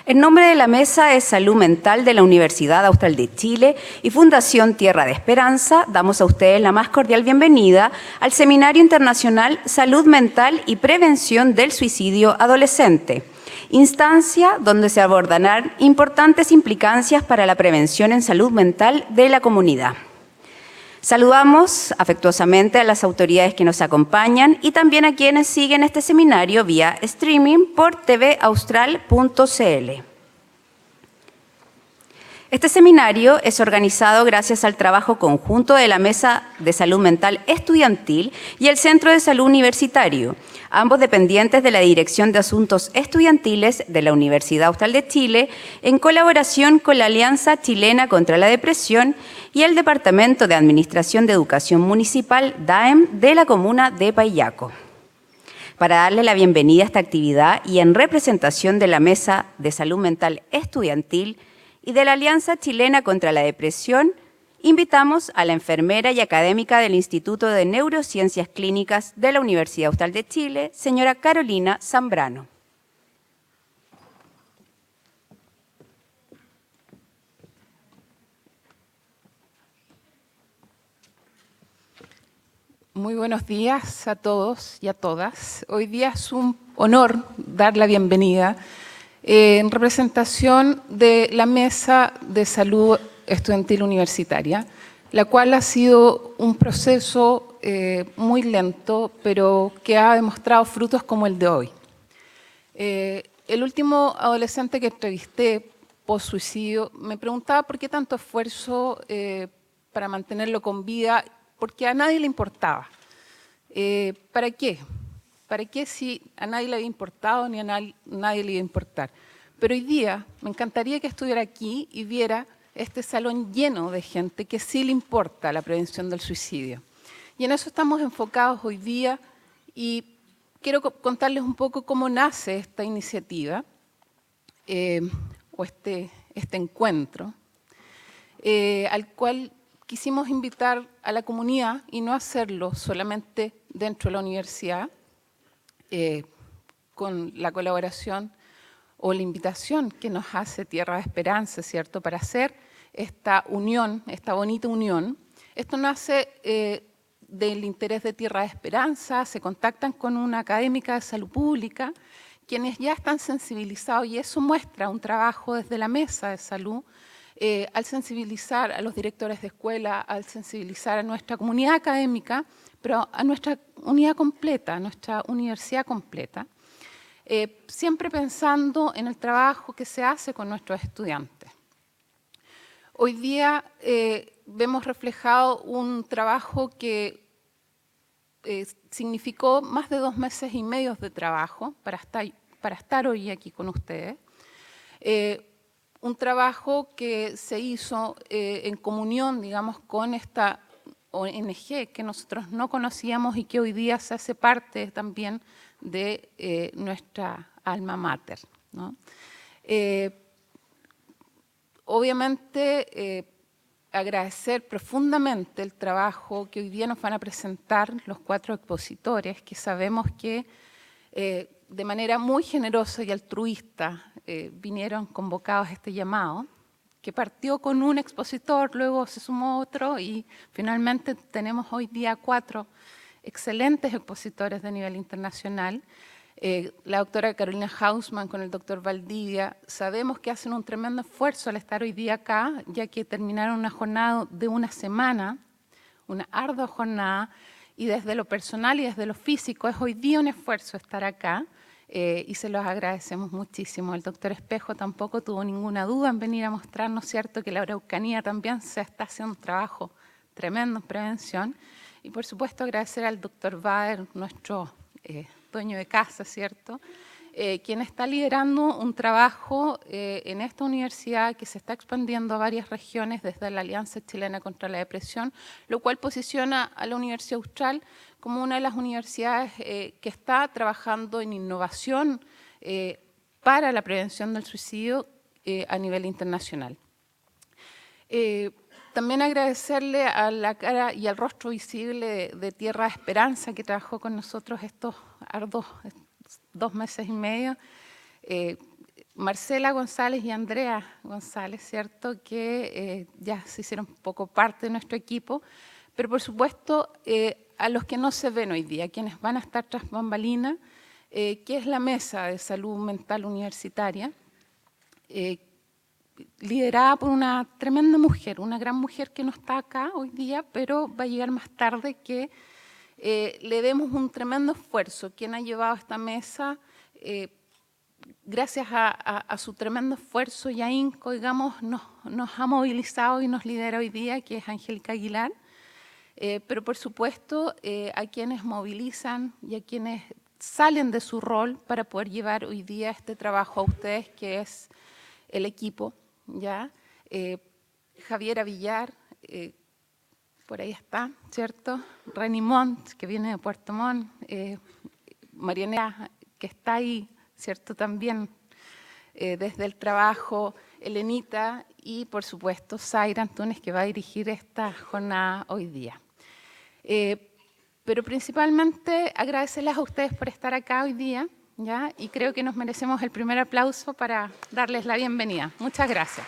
En nombre de la Mesa de Salud Mental de la Universidad Austral de Chile y Fundación Tierra de Esperanza, damos a ustedes la más cordial bienvenida al Seminario Internacional Salud Mental y Prevención del Suicidio Adolescente, instancia donde se abordarán importantes implicancias para la prevención en salud mental de la comunidad. Saludamos afectuosamente a las autoridades que nos acompañan y también a quienes siguen este seminario vía streaming por tvaustral.cl. Este seminario es organizado gracias al trabajo conjunto de la Mesa de Salud Mental Estudiantil y el Centro de Salud Universitario, ambos dependientes de la Dirección de Asuntos Estudiantiles de la Universidad Austral de Chile, en colaboración con la Alianza Chilena contra la Depresión y el Departamento de Administración de Educación Municipal, DAEM, de la comuna de Paillaco. Para darle la bienvenida a esta actividad y en representación de la Mesa de Salud Mental Estudiantil y de la Alianza Chilena contra la Depresión, invitamos a la enfermera y académica del Instituto de Neurociencias Clínicas de la Universidad Austral de Chile, señora Carolina Zambrano. Muy buenos días a todos y a todas. Hoy día es un honor dar la bienvenida en representación de la Mesa de Salud Estudiantil Universitaria, la cual ha sido un proceso muy lento, pero que ha demostrado frutos como el de hoy. El último adolescente que entrevisté post-suicidio me preguntaba por qué tanto esfuerzo para mantenerlo con vida, porque a nadie le importaba. ¿Para qué? ¿Para qué si a nadie le había importado ni a nadie le iba a importar? Pero hoy día me encantaría que estuviera aquí y viera este salón lleno de gente que sí le importa la prevención del suicidio. Y en eso estamos enfocados hoy día y quiero contarles un poco cómo nace esta iniciativa o este encuentro, al cual quisimos invitar a la comunidad y no hacerlo solamente dentro de la universidad, con la colaboración o la invitación que nos hace Tierra de Esperanza, ¿cierto?, para hacer esta unión, esta bonita unión. Esto nace del interés de Tierra de Esperanza, se contactan con una académica de salud pública, quienes ya están sensibilizados, y eso muestra un trabajo desde la Mesa de Salud, al sensibilizar a los directores de escuela, al sensibilizar a nuestra comunidad académica, pero a nuestra unidad completa, a nuestra universidad completa, siempre pensando en el trabajo que se hace con nuestros estudiantes. Hoy día vemos reflejado un trabajo que significó más de 2 meses y medio de trabajo para estar hoy aquí con ustedes. Un trabajo que se hizo en comunión, digamos, con esta ONG que nosotros no conocíamos y que hoy día se hace parte también de nuestra alma mater, ¿no? Obviamente, agradecer profundamente el trabajo que hoy día nos van a presentar los 4 expositores, que sabemos que de manera muy generosa y altruista vinieron convocados a este llamado, que partió con un expositor, luego se sumó otro y finalmente tenemos hoy día 4 excelentes expositores de nivel internacional. La doctora Carolina Hausmann con el doctor Valdivia, sabemos que hacen un tremendo esfuerzo al estar hoy día acá, ya que terminaron una jornada de una semana, una ardua jornada, y desde lo personal y desde lo físico es hoy día un esfuerzo estar acá, y se los agradecemos muchísimo. El doctor Espejo tampoco tuvo ninguna duda en venir a mostrarnos, cierto, que la Araucanía también se está haciendo un trabajo tremendo en prevención. Y por supuesto agradecer al doctor Baer, nuestro dueño de casa, ¿cierto?, quien está liderando un trabajo en esta universidad que se está expandiendo a varias regiones desde la Alianza Chilena contra la Depresión, lo cual posiciona a la Universidad Austral como una de las universidades que está trabajando en innovación para la prevención del suicidio a nivel internacional. También agradecerle a la cara y al rostro visible de Tierra de Esperanza, que trabajó con nosotros estos arduos 2 meses y medio. Marcela González y Andrea González, ¿cierto? Que ya se hicieron un poco parte de nuestro equipo, pero por supuesto a los que no se ven hoy día, quienes van a estar tras bambalinas, que es la Mesa de Salud Mental Universitaria, liderada por una tremenda mujer, una gran mujer que no está acá hoy día, pero va a llegar más tarde, que le demos un tremendo esfuerzo. Quien ha llevado esta mesa, gracias a su tremendo esfuerzo y ahínco, digamos, nos ha movilizado y nos lidera hoy día, que es Angélica Aguilar. Pero por supuesto a quienes movilizan y a quienes salen de su rol para poder llevar hoy día este trabajo a ustedes, que es el equipo, ¿ya? Javiera Villar, por ahí está, ¿cierto? Reni Montt, que viene de Puerto Montt, Mariana, que está ahí, ¿cierto? También desde el trabajo, Elenita y, por supuesto, Zaira Antunes, que va a dirigir esta jornada hoy día. Pero principalmente agradecerles a ustedes por estar acá hoy día, ¿ya? Y creo que nos merecemos el primer aplauso para darles la bienvenida. Muchas gracias.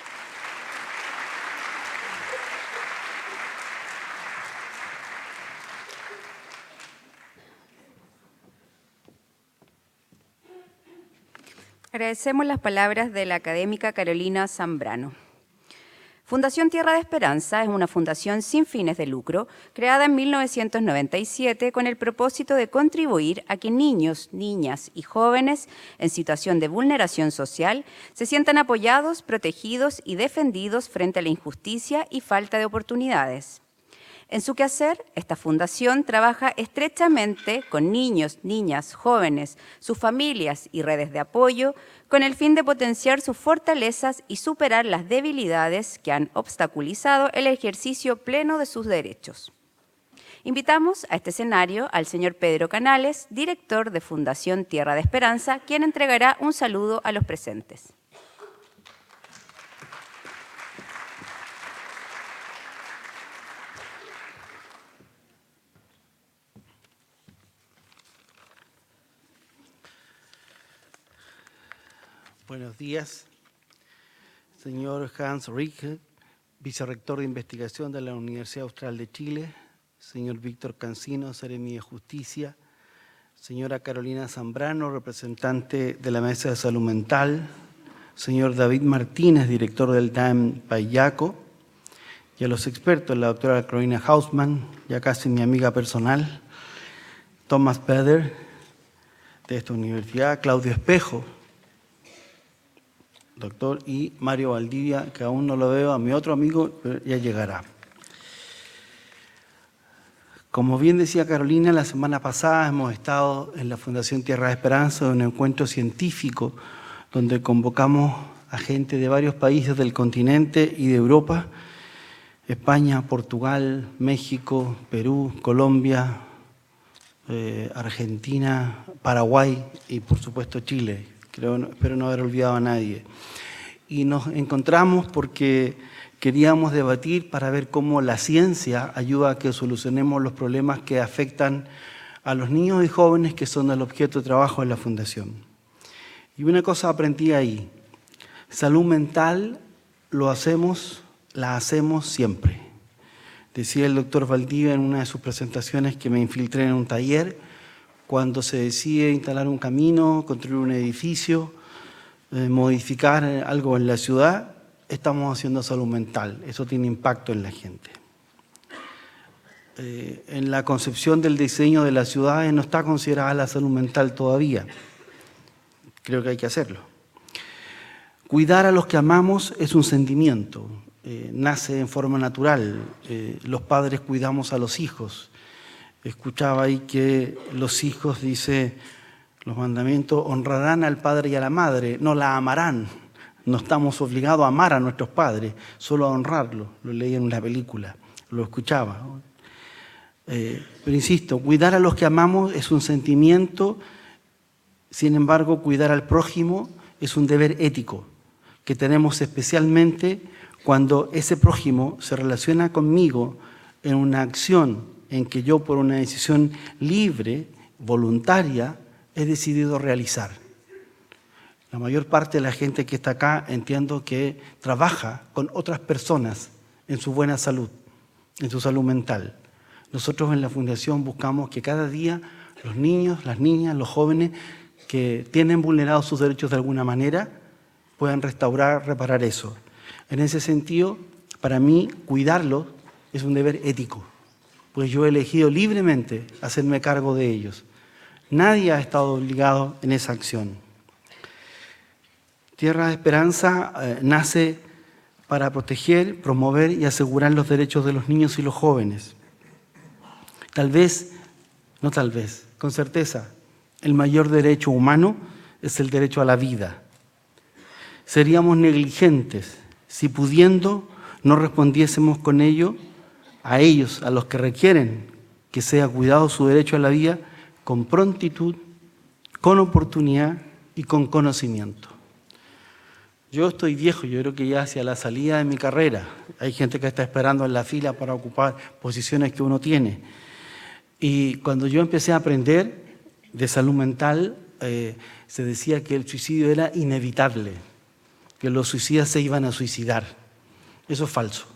Agradecemos las palabras de la académica Carolina Zambrano. Fundación Tierra de Esperanza es una fundación sin fines de lucro creada en 1997 con el propósito de contribuir a que niños, niñas y jóvenes en situación de vulneración social se sientan apoyados, protegidos y defendidos frente a la injusticia y falta de oportunidades. En su quehacer, esta fundación trabaja estrechamente con niños, niñas, jóvenes, sus familias y redes de apoyo, con el fin de potenciar sus fortalezas y superar las debilidades que han obstaculizado el ejercicio pleno de sus derechos. Invitamos a este escenario al señor Pedro Canales, director de Fundación Tierra de Esperanza, quien entregará un saludo a los presentes. Buenos días, señor Hans Ricke, vicerrector de investigación de la Universidad Austral de Chile, señor Víctor Cancino, seremi de Justicia, señora Carolina Zambrano, representante de la Mesa de Salud Mental, señor David Martínez, director del DAEM Payaco, y a los expertos, la doctora Carolina Hausmann, ya casi mi amiga personal, Thomas Peder, de esta universidad, Claudio Espejo, doctor, y Mario Valdivia, que aún no lo veo, a mi otro amigo, pero ya llegará. Como bien decía Carolina, la semana pasada hemos estado en la Fundación Tierra de Esperanza en un encuentro científico donde convocamos a gente de varios países del continente y de Europa, España, Portugal, México, Perú, Colombia, Argentina, Paraguay y por supuesto Chile. Espero no haber olvidado a nadie. Y nos encontramos porque queríamos debatir para ver cómo la ciencia ayuda a que solucionemos los problemas que afectan a los niños y jóvenes que son el objeto de trabajo de la Fundación. Y una cosa aprendí ahí: salud mental la hacemos siempre. Decía el doctor Valdivia en una de sus presentaciones que me infiltré en un taller: cuando se decide instalar un camino, construir un edificio, modificar algo en la ciudad, estamos haciendo salud mental. Eso tiene impacto en la gente. En la concepción del diseño de las ciudades no está considerada la salud mental todavía. Creo que hay que hacerlo. Cuidar a los que amamos es un sentimiento, nace en forma natural. Los padres cuidamos a los hijos. Escuchaba ahí que los hijos, dice, los mandamientos, honrarán al padre y a la madre, no la amarán. No estamos obligados a amar a nuestros padres, solo a honrarlos. Lo leí en una película, lo escuchaba. Pero insisto, cuidar a los que amamos es un sentimiento, sin embargo, cuidar al prójimo es un deber ético que tenemos especialmente cuando ese prójimo se relaciona conmigo en una acción en que yo, por una decisión libre, voluntaria, he decidido realizar. La mayor parte de la gente que está acá entiendo que trabaja con otras personas en su buena salud, en su salud mental. Nosotros en la Fundación buscamos que cada día los niños, las niñas, los jóvenes que tienen vulnerados sus derechos de alguna manera puedan restaurar, reparar eso. En ese sentido, para mí, cuidarlos es un deber ético, pues yo he elegido libremente hacerme cargo de ellos. Nadie ha estado obligado en esa acción. Tierra de Esperanza nace para proteger, promover y asegurar los derechos de los niños y los jóvenes. Tal vez, no tal vez, con certeza, el mayor derecho humano es el derecho a la vida. Seríamos negligentes si pudiendo no respondiésemos con ello a ellos, a los que requieren que sea cuidado su derecho a la vida, con prontitud, con oportunidad y con conocimiento. Yo estoy viejo, yo creo que ya hacia la salida de mi carrera. Hay gente que está esperando en la fila para ocupar posiciones que uno tiene. Y cuando yo empecé a aprender de salud mental, se decía que el suicidio era inevitable, que los suicidas se iban a suicidar. Eso es falso.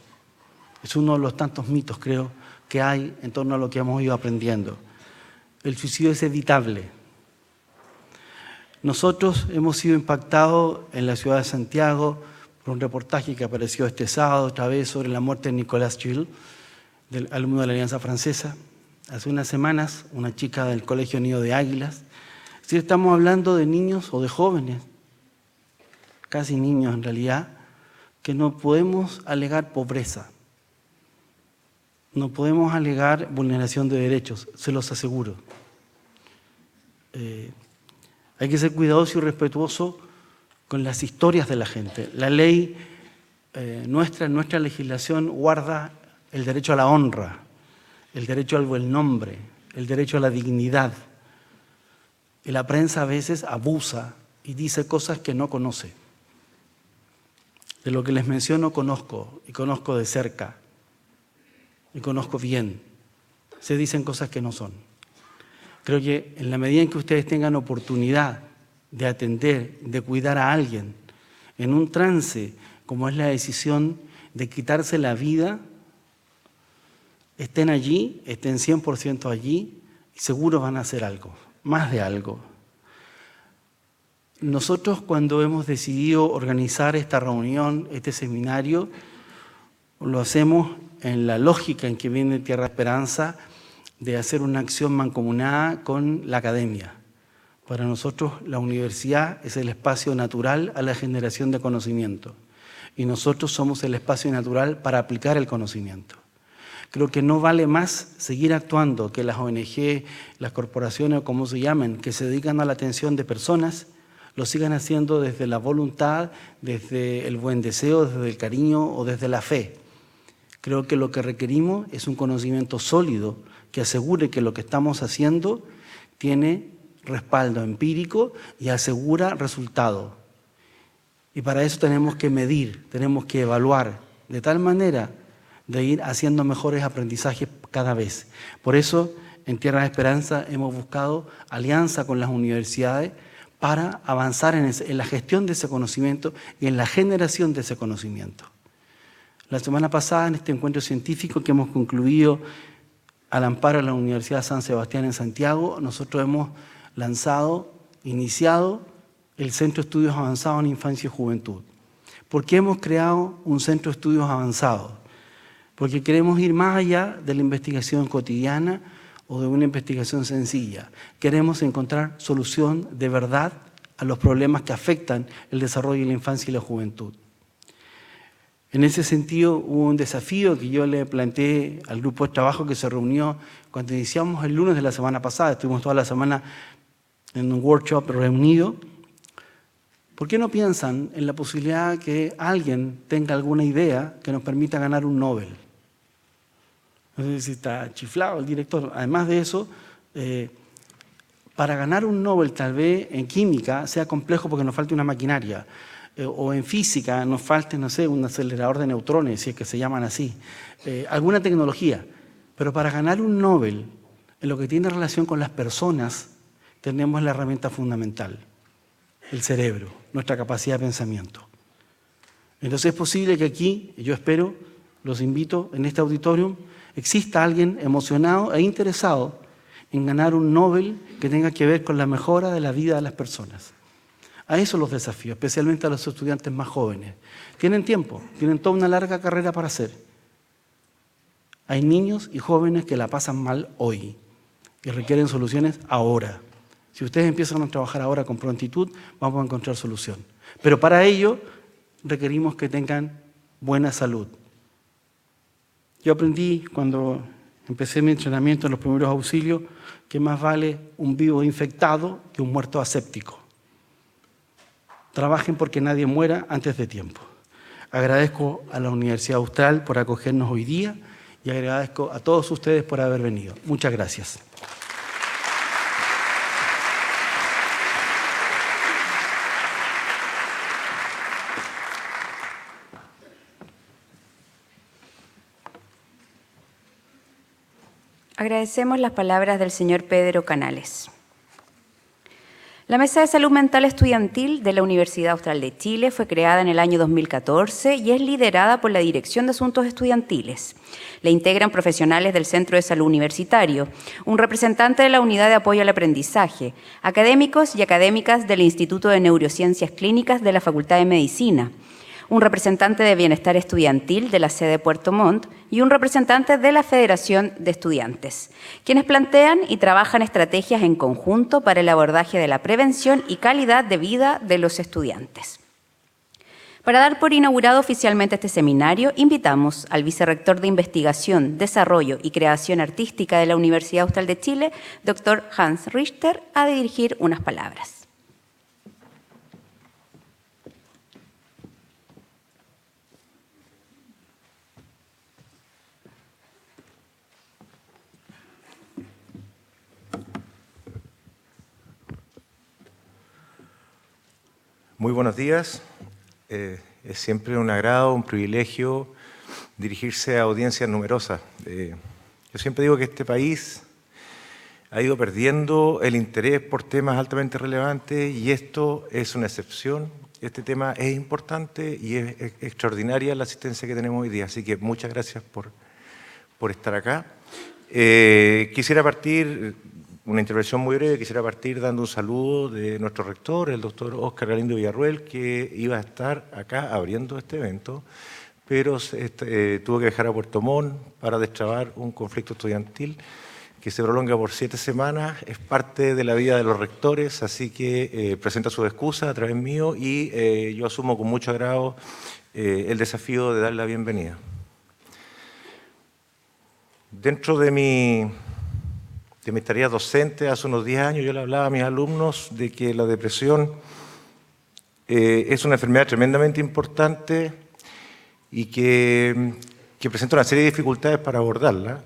Es uno de los tantos mitos, creo, que hay en torno a lo que hemos ido aprendiendo. El suicidio es evitable. Nosotros hemos sido impactados en la ciudad de Santiago por un reportaje que apareció este sábado otra vez sobre la muerte de Nicolas Gilles, del alumno de la Alianza Francesa. Hace unas semanas, una chica del Colegio Nido de Águilas. Si estamos hablando de niños o de jóvenes, casi niños en realidad, que no podemos alegar pobreza, no podemos alegar vulneración de derechos, se los aseguro. Hay que ser cuidadoso y respetuoso con las historias de la gente. La ley nuestra legislación guarda el derecho a la honra, el derecho al buen nombre, el derecho a la dignidad. Y la prensa a veces abusa y dice cosas que no conoce. De lo que les menciono conozco, y conozco de cerca, y conozco bien. Se dicen cosas que no son. Creo que en la medida en que ustedes tengan oportunidad de atender, de cuidar a alguien, en un trance como es la decisión de quitarse la vida, estén allí, estén 100% allí, y seguro van a hacer algo, más de algo. Nosotros cuando hemos decidido organizar esta reunión, este seminario, lo hacemos en la lógica en que viene Tierra de Esperanza, de hacer una acción mancomunada con la academia. Para nosotros la universidad es el espacio natural a la generación de conocimiento y nosotros somos el espacio natural para aplicar el conocimiento. Creo que no vale más seguir actuando que las ONG, las corporaciones o como se llamen, que se dedican a la atención de personas, lo sigan haciendo desde la voluntad, desde el buen deseo, desde el cariño o desde la fe. Creo que lo que requerimos es un conocimiento sólido que asegure que lo que estamos haciendo tiene respaldo empírico y asegura resultado. Y para eso tenemos que medir, tenemos que evaluar, de tal manera de ir haciendo mejores aprendizajes cada vez. Por eso, en Tierra de Esperanza hemos buscado alianza con las universidades para avanzar en la gestión de ese conocimiento y en la generación de ese conocimiento. La semana pasada, en este encuentro científico que hemos concluido al amparo de la Universidad San Sebastián en Santiago, nosotros hemos iniciado el Centro de Estudios Avanzados en Infancia y Juventud. ¿Por qué hemos creado un Centro de Estudios Avanzados? Porque queremos ir más allá de la investigación cotidiana o de una investigación sencilla. Queremos encontrar solución de verdad a los problemas que afectan el desarrollo de la infancia y la juventud. En ese sentido, hubo un desafío que yo le planteé al grupo de trabajo que se reunió cuando iniciamos el lunes de la semana pasada. Estuvimos toda la semana en un workshop reunido. ¿Por qué no piensan en la posibilidad que alguien tenga alguna idea que nos permita ganar un Nobel? No sé si está chiflado el director. Además de eso, para ganar un Nobel tal vez en química sea complejo porque nos falte una maquinaria. O en física nos falte, no sé, un acelerador de neutrones, si es que se llaman así, alguna tecnología. Pero para ganar un Nobel, en lo que tiene relación con las personas, tenemos la herramienta fundamental, el cerebro, nuestra capacidad de pensamiento. Entonces es posible que aquí, yo espero, los invito, en este auditorium, exista alguien emocionado e interesado en ganar un Nobel que tenga que ver con la mejora de la vida de las personas. A eso los desafío, especialmente a los estudiantes más jóvenes. Tienen tiempo, tienen toda una larga carrera para hacer. Hay niños y jóvenes que la pasan mal hoy y requieren soluciones ahora. Si ustedes empiezan a trabajar ahora con prontitud, vamos a encontrar solución. Pero para ello requerimos que tengan buena salud. Yo aprendí cuando empecé mi entrenamiento en los primeros auxilios que más vale un vivo infectado que un muerto aséptico. Trabajen porque nadie muera antes de tiempo. Agradezco a la Universidad Austral por acogernos hoy día y agradezco a todos ustedes por haber venido. Muchas gracias. Agradecemos las palabras del señor Pedro Canales. La Mesa de Salud Mental Estudiantil de la Universidad Austral de Chile fue creada en el año 2014 y es liderada por la Dirección de Asuntos Estudiantiles. La integran profesionales del Centro de Salud Universitario, un representante de la Unidad de Apoyo al Aprendizaje, académicos y académicas del Instituto de Neurociencias Clínicas de la Facultad de Medicina, un representante de Bienestar Estudiantil de la sede de Puerto Montt y un representante de la Federación de Estudiantes, quienes plantean y trabajan estrategias en conjunto para el abordaje de la prevención y calidad de vida de los estudiantes. Para dar por inaugurado oficialmente este seminario, invitamos al vicerrector de Investigación, Desarrollo y Creación Artística de la Universidad Austral de Chile, Dr. Hans Richter, a dirigir unas palabras. Muy buenos días. Es siempre un agrado, un privilegio dirigirse a audiencias numerosas. Yo siempre digo que este país ha ido perdiendo el interés por temas altamente relevantes y esto es una excepción. Este tema es importante y es extraordinaria la asistencia que tenemos hoy día. Así que muchas gracias por estar acá. Quisiera partir... Una intervención muy breve, quisiera partir dando un saludo de nuestro rector, el doctor Óscar Galindo Villarruel, que iba a estar acá abriendo este evento, pero tuvo que viajar a Puerto Montt para destrabar un conflicto estudiantil que se prolonga por 7 semanas, es parte de la vida de los rectores, así que presenta su excusa a través mío y yo asumo con mucho agrado el desafío de darle la bienvenida. Dentro de mis tareas docentes, hace unos 10 años yo le hablaba a mis alumnos de que la depresión es una enfermedad tremendamente importante y que presenta una serie de dificultades para abordarla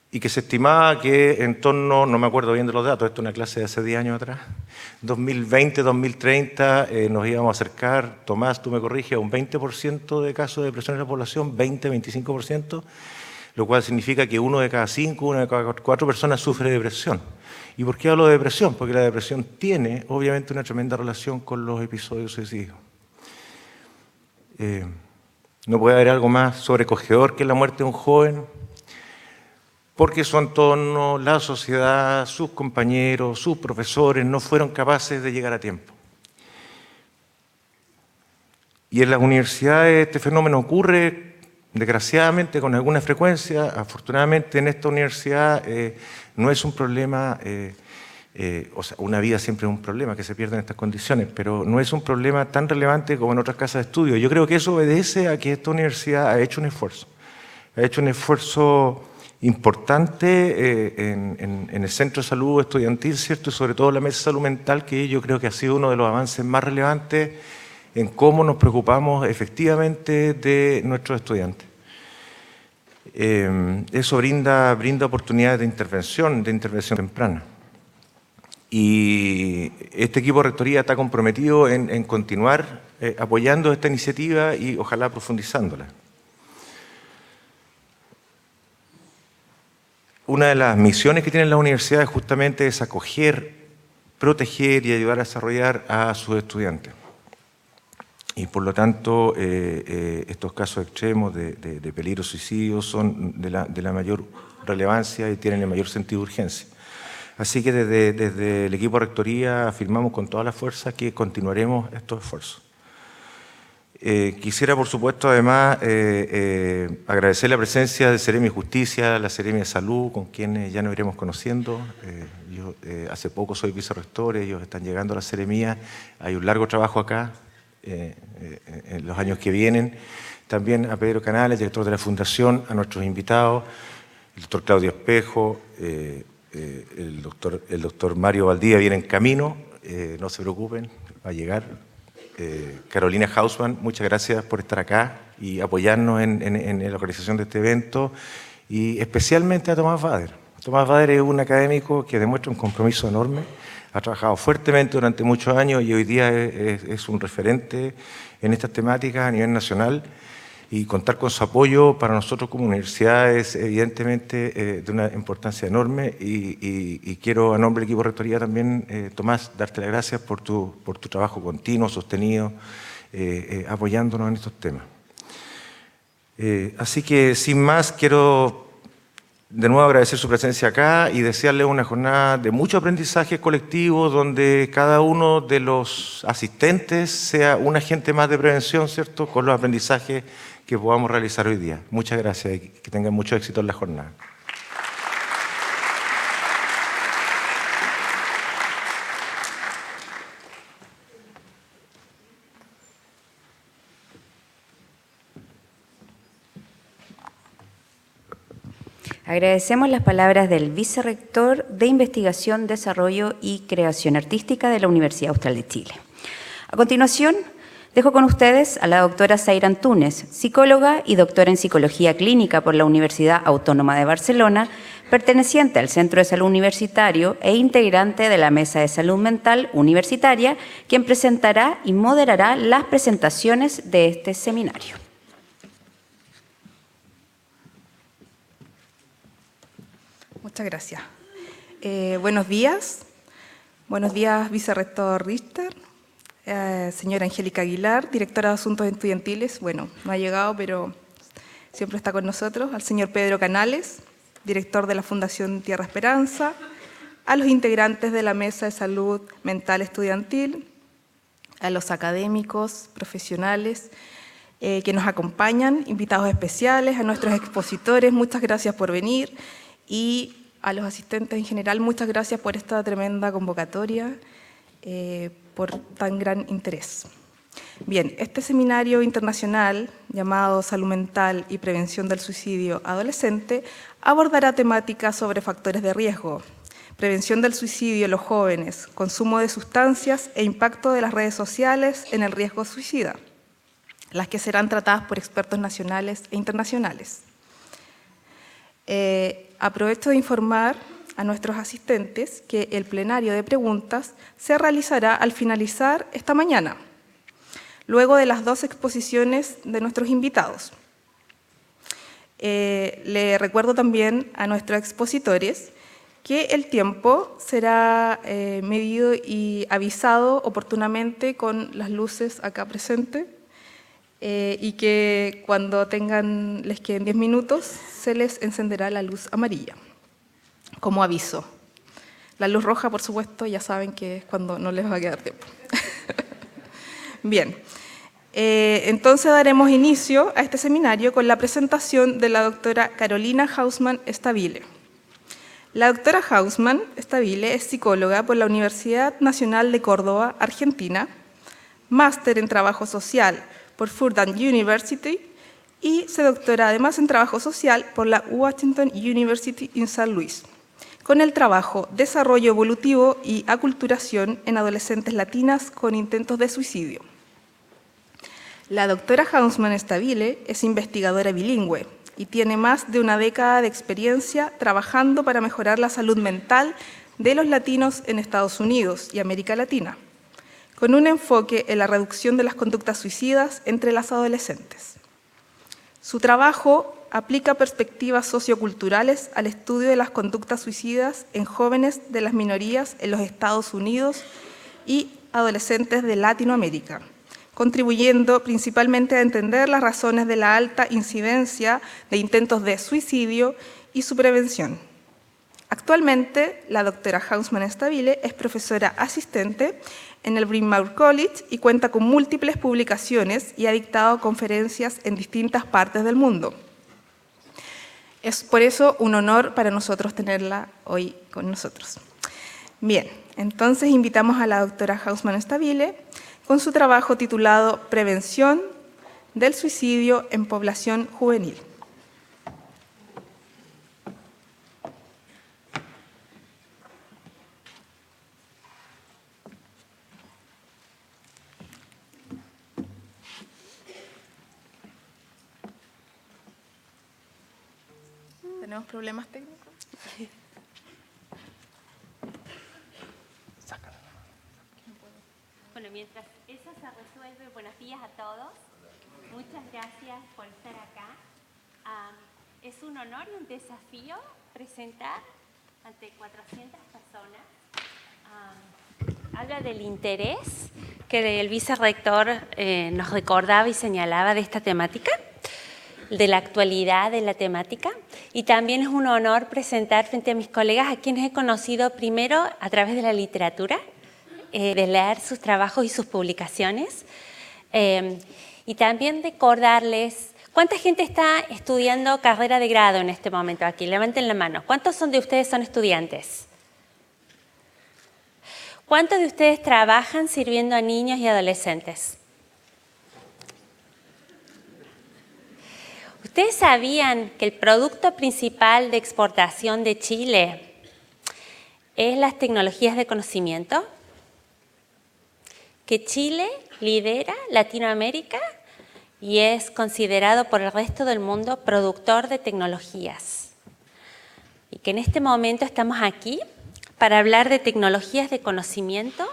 y que se estimaba que en torno, no me acuerdo bien de los datos, esto es una clase de hace 10 años atrás, 2020, 2030 nos íbamos a acercar, Tomás, tú me corriges, a un 20% de casos de depresión en la población, 20-25%, lo cual significa que 1 de cada 5, 1 de cada 4 personas sufre depresión. ¿Y por qué hablo de depresión? Porque la depresión tiene, obviamente, una tremenda relación con los episodios suicidios. No puede haber algo más sobrecogedor que la muerte de un joven, porque su entorno, la sociedad, sus compañeros, sus profesores no fueron capaces de llegar a tiempo. Y en las universidades este fenómeno ocurre desgraciadamente con alguna frecuencia. Afortunadamente en esta universidad no es un problema, o sea, una vida siempre es un problema que se pierde en estas condiciones, pero no es un problema tan relevante como en otras casas de estudio. Yo creo que eso obedece a que esta universidad ha hecho un esfuerzo importante en el Centro de Salud Estudiantil, ¿cierto? Y sobre todo la Mesa de Salud Mental, que yo creo que ha sido uno de los avances más relevantes en cómo nos preocupamos efectivamente de nuestros estudiantes. Eso brinda oportunidades de intervención temprana. Y este equipo de rectoría está comprometido en continuar apoyando esta iniciativa y ojalá profundizándola. Una de las misiones que tienen las universidades justamente es acoger, proteger y ayudar a desarrollar a sus estudiantes. y por lo tanto estos casos extremos de peligro suicidio son de la mayor relevancia y tienen el mayor sentido de urgencia. Así que desde el equipo de rectoría afirmamos con toda la fuerza que continuaremos estos esfuerzos. Quisiera, por supuesto, además, agradecer la presencia de Seremi de Justicia, la Seremi de Salud, con quienes ya nos iremos conociendo. Yo hace poco soy vicerrector, ellos están llegando a la Seremía. Hay un largo trabajo acá en los años que vienen. También a Pedro Canales, director de la Fundación, a nuestros invitados, el doctor Claudio Espejo, el doctor Mario Valdía viene en camino, no se preocupen, va a llegar. Carolina Hausmann, muchas gracias por estar acá y apoyarnos en la organización de este evento, y especialmente a Tomás Bader. Tomás Bader es un académico que demuestra un compromiso enorme, ha trabajado fuertemente durante muchos años y hoy día es un referente en estas temáticas a nivel nacional, y contar con su apoyo para nosotros como universidad es evidentemente de una importancia enorme, y quiero a nombre del equipo de rectoría también, Tomás, darte las gracias por tu trabajo continuo, sostenido, apoyándonos en estos temas. Así que sin más, quiero de nuevo agradecer su presencia acá y desearle una jornada de mucho aprendizaje colectivo, donde cada uno de los asistentes sea un agente más de prevención, ¿cierto?, con los aprendizajes que podamos realizar hoy día. Muchas gracias y que tengan mucho éxito en la jornada. Agradecemos las palabras del vicerrector de Investigación, Desarrollo y Creación Artística de la Universidad Austral de Chile. A continuación, dejo con ustedes a la doctora Zaira Antúnez, psicóloga y doctora en Psicología Clínica por la Universidad Autónoma de Barcelona, perteneciente al Centro de Salud Universitario e integrante de la Mesa de Salud Mental Universitaria, quien presentará y moderará las presentaciones de este seminario. Muchas gracias. Buenos días, vicerrector Richter, señora Angélica Aguilar, directora de Asuntos Estudiantiles, bueno, no ha llegado, pero siempre está con nosotros, al señor Pedro Canales, director de la Fundación Tierra Esperanza, a los integrantes de la Mesa de Salud Mental Estudiantil, a los académicos, profesionales que nos acompañan, invitados especiales, a nuestros expositores, muchas gracias por venir, y a los asistentes en general, muchas gracias por esta tremenda convocatoria, por tan gran interés. Bien, este seminario internacional llamado Salud Mental y Prevención del Suicidio Adolescente abordará temáticas sobre factores de riesgo, prevención del suicidio en los jóvenes, consumo de sustancias e impacto de las redes sociales en el riesgo suicida, las que serán tratadas por expertos nacionales e internacionales. Aprovecho de informar a nuestros asistentes que el plenario de preguntas se realizará al finalizar esta mañana, luego de las 2 exposiciones de nuestros invitados. Le recuerdo también a nuestros expositores que el tiempo será medido y avisado oportunamente con las luces acá presentes, y que cuando les queden 10 minutos se les encenderá la luz amarilla como aviso. La luz roja, por supuesto, ya saben que es cuando no les va a quedar tiempo. Bien, entonces daremos inicio a este seminario con la presentación de la doctora Carolina Hausmann Stabile. La doctora Hausmann Stabile es psicóloga por la Universidad Nacional de Córdoba, Argentina, máster en Trabajo Social por Fordham University y se doctora además en Trabajo Social por la Washington University en San Luis, con el trabajo Desarrollo Evolutivo y Aculturación en Adolescentes Latinas con Intentos de Suicidio. La doctora Hausmann Stabile es investigadora bilingüe y tiene más de una década de experiencia trabajando para mejorar la salud mental de los latinos en Estados Unidos y América Latina, con un enfoque en la reducción de las conductas suicidas entre las adolescentes. Su trabajo aplica perspectivas socioculturales al estudio de las conductas suicidas en jóvenes de las minorías en los Estados Unidos y adolescentes de Latinoamérica, contribuyendo principalmente a entender las razones de la alta incidencia de intentos de suicidio y su prevención. Actualmente, la doctora Hausmann Stabile es profesora asistente en el Bryn Mawr College y cuenta con múltiples publicaciones y ha dictado conferencias en distintas partes del mundo. Es por eso un honor para nosotros tenerla hoy con nosotros. Bien, entonces invitamos a la doctora Hausmann Stabile con su trabajo titulado Prevención del suicidio en población juvenil. ¿Tenemos problemas técnicos? Bueno, mientras eso se resuelve, buenos días a todos. Muchas gracias por estar acá. Es un honor y un desafío presentar ante 400 personas. Habla del interés que el vicerrector nos recordaba y señalaba de esta temática, de la actualidad de la temática, y también es un honor presentar frente a mis colegas a quienes he conocido primero a través de la literatura, de leer sus trabajos y sus publicaciones, y también recordarles cuánta gente está estudiando carrera de grado en este momento aquí. Levanten la mano. ¿Cuántos de ustedes son estudiantes? ¿Cuántos de ustedes trabajan sirviendo a niños y adolescentes? ¿Ustedes sabían que el producto principal de exportación de Chile es las tecnologías de conocimiento? Que Chile lidera Latinoamérica y es considerado por el resto del mundo productor de tecnologías. Y que en este momento estamos aquí para hablar de tecnologías de conocimiento,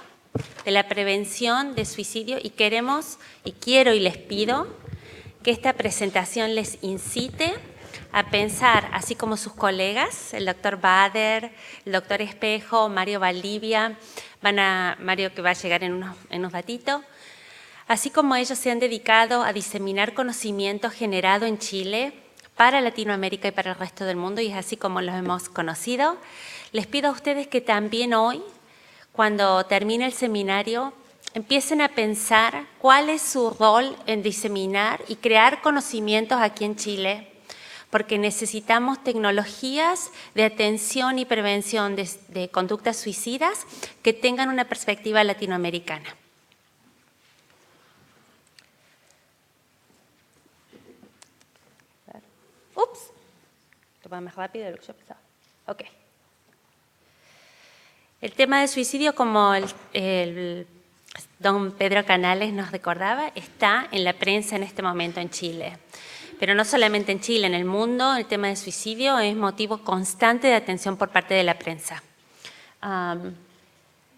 de la prevención de suicidio, y queremos, y quiero y les pido que esta presentación les incite a pensar, así como sus colegas, el doctor Bader, el doctor Espejo, Mario Valdivia, Mario que va a llegar en unos ratitos, así como ellos se han dedicado a diseminar conocimiento generado en Chile para Latinoamérica y para el resto del mundo, y es así como los hemos conocido. Les pido a ustedes que también hoy, cuando termine el seminario, empiecen a pensar cuál es su rol en diseminar y crear conocimientos aquí en Chile, porque necesitamos tecnologías de atención y prevención de conductas suicidas que tengan una perspectiva latinoamericana. Ups, lo va más rápido de lo que yo pensaba. Ok. El tema del suicidio, como el don Pedro Canales nos recordaba, está en la prensa en este momento en Chile. Pero no solamente en Chile, en el mundo el tema del suicidio es motivo constante de atención por parte de la prensa. En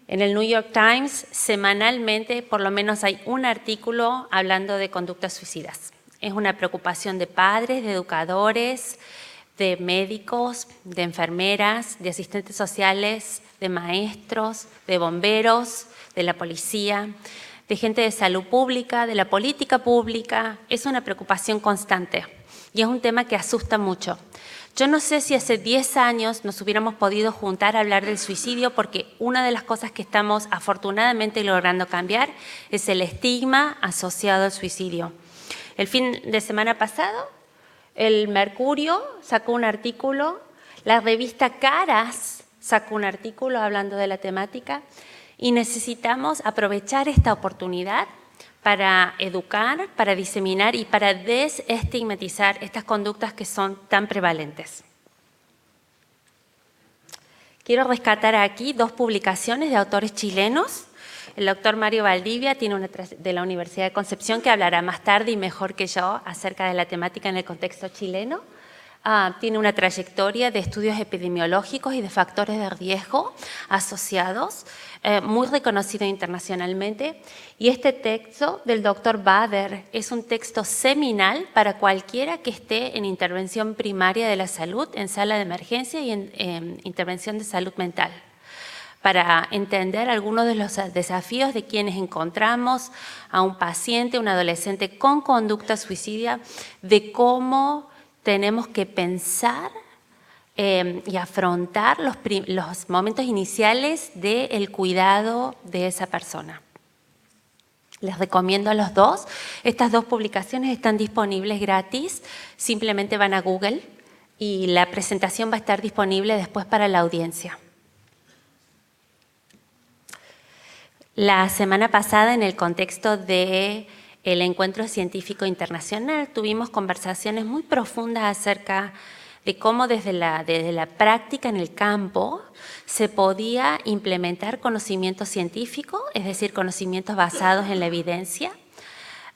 el New York Times semanalmente por lo menos hay un artículo hablando de conductas suicidas. Es una preocupación de padres, de educadores, de médicos, de enfermeras, de asistentes sociales, de maestros, de bomberos, de la policía, de gente de salud pública, de la política pública. Es una preocupación constante y es un tema que asusta mucho. Yo no sé si hace 10 años nos hubiéramos podido juntar a hablar del suicidio, porque una de las cosas que estamos afortunadamente logrando cambiar es el estigma asociado al suicidio. El fin de semana pasado, el Mercurio sacó un artículo, la revista Caras sacó un artículo hablando de la temática, y necesitamos aprovechar esta oportunidad para educar, para diseminar y para desestigmatizar estas conductas que son tan prevalentes. Quiero rescatar aquí 2 publicaciones de autores chilenos. El doctor Mario Valdivia tiene una de la Universidad de Concepción, que hablará más tarde y mejor que yo acerca de la temática en el contexto chileno. Tiene una trayectoria de estudios epidemiológicos y de factores de riesgo asociados, muy reconocido internacionalmente. Y este texto del doctor Bader es un texto seminal para cualquiera que esté en intervención primaria de la salud, en sala de emergencia y en intervención de salud mental. para entender algunos de los desafíos de quienes encontramos a un paciente, un adolescente con conducta suicida, de cómo tenemos que pensar y afrontar los momentos iniciales del cuidado de esa persona. Les recomiendo a los dos. Estas dos publicaciones están disponibles gratis. Simplemente van a Google y la presentación va a estar disponible después para la audiencia. La semana pasada, en el contexto del Encuentro Científico Internacional, tuvimos conversaciones muy profundas acerca de cómo desde la práctica en el campo se podía implementar conocimiento científico, es decir, conocimientos basados en la evidencia,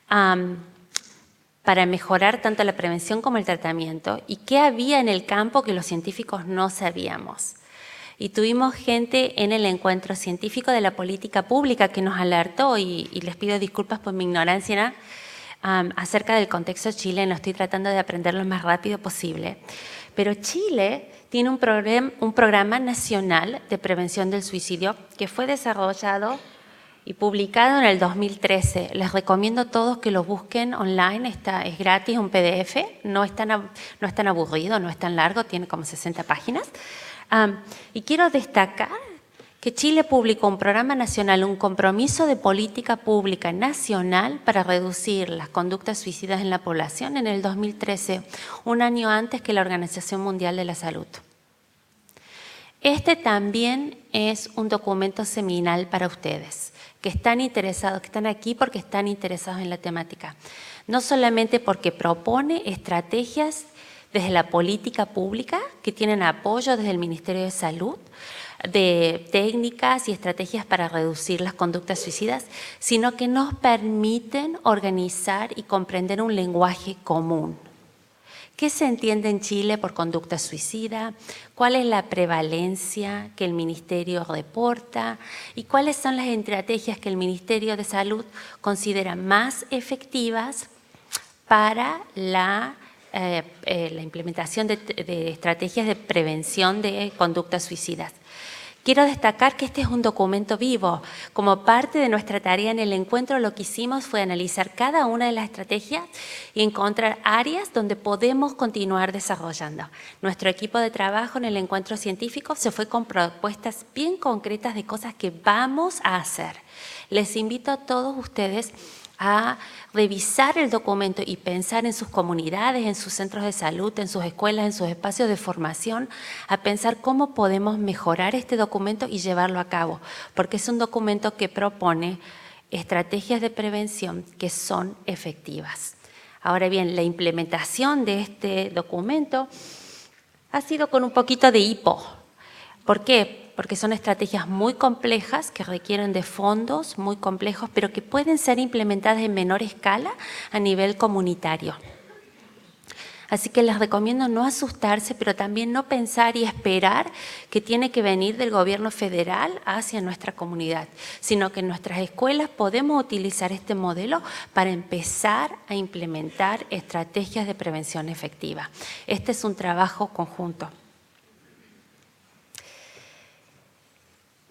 para mejorar tanto la prevención como el tratamiento, y qué había en el campo que los científicos no sabíamos. Y tuvimos gente en el Encuentro Científico de la Política Pública que nos alertó, y les pido disculpas por mi ignorancia acerca del contexto chileno. Estoy tratando de aprender lo más rápido posible. Pero Chile tiene un programa nacional de prevención del suicidio que fue desarrollado y publicado en el 2013. Les recomiendo a todos que lo busquen online, es gratis, un PDF, no es tan aburrido, no es tan largo, tiene como 60 páginas. Y quiero destacar que Chile publicó un programa nacional, un compromiso de política pública nacional para reducir las conductas suicidas en la población en el 2013, un año antes que la Organización Mundial de la Salud. Este también es un documento seminal para ustedes, que están interesados, que están aquí porque están interesados en la temática. No solamente porque propone estrategias desde la política pública, que tienen apoyo desde el Ministerio de Salud, de técnicas y estrategias para reducir las conductas suicidas, sino que nos permiten organizar y comprender un lenguaje común. ¿Qué se entiende en Chile por conducta suicida? ¿Cuál es la prevalencia que el Ministerio reporta? ¿Y cuáles son las estrategias que el Ministerio de Salud considera más efectivas para la implementación de estrategias de prevención de conductas suicidas? Quiero destacar que este es un documento vivo. Como parte de nuestra tarea en el encuentro, lo que hicimos fue analizar cada una de las estrategias y encontrar áreas donde podemos continuar desarrollando. Nuestro equipo de trabajo en el encuentro científico se fue con propuestas bien concretas de cosas que vamos a hacer. Les invito a todos ustedes a revisar el documento y pensar en sus comunidades, en sus centros de salud, en sus escuelas, en sus espacios de formación, a pensar cómo podemos mejorar este documento y llevarlo a cabo, porque es un documento que propone estrategias de prevención que son efectivas. Ahora bien, la implementación de este documento ha sido con un poquito de hipo. ¿Por qué? Porque son estrategias muy complejas que requieren de fondos muy complejos, pero que pueden ser implementadas en menor escala a nivel comunitario. Así que les recomiendo no asustarse, pero también no pensar y esperar que tiene que venir del gobierno federal hacia nuestra comunidad, sino que en nuestras escuelas podemos utilizar este modelo para empezar a implementar estrategias de prevención efectiva. Este es un trabajo conjunto.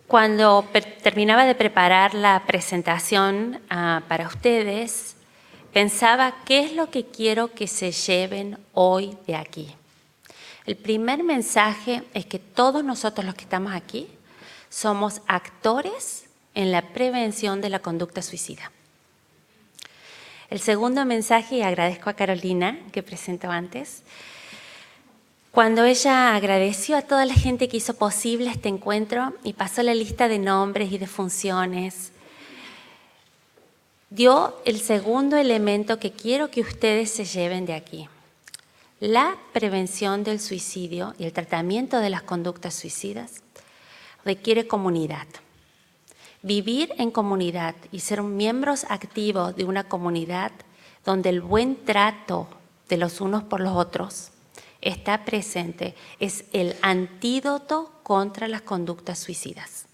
Cuando terminaba de preparar la presentación para ustedes, pensaba qué es lo que quiero que se lleven hoy de aquí. El primer mensaje es que todos nosotros los que estamos aquí somos actores en la prevención de la conducta suicida. El segundo mensaje, y agradezco a Carolina que presentó antes, cuando ella agradeció a toda la gente que hizo posible este encuentro y pasó la lista de nombres y de funciones, dio el segundo elemento que quiero que ustedes se lleven de aquí. La prevención del suicidio y el tratamiento de las conductas suicidas requiere comunidad. Vivir en comunidad y ser miembros activos de una comunidad donde el buen trato de los unos por los otros está presente, es el antídoto contra las conductas suicidas.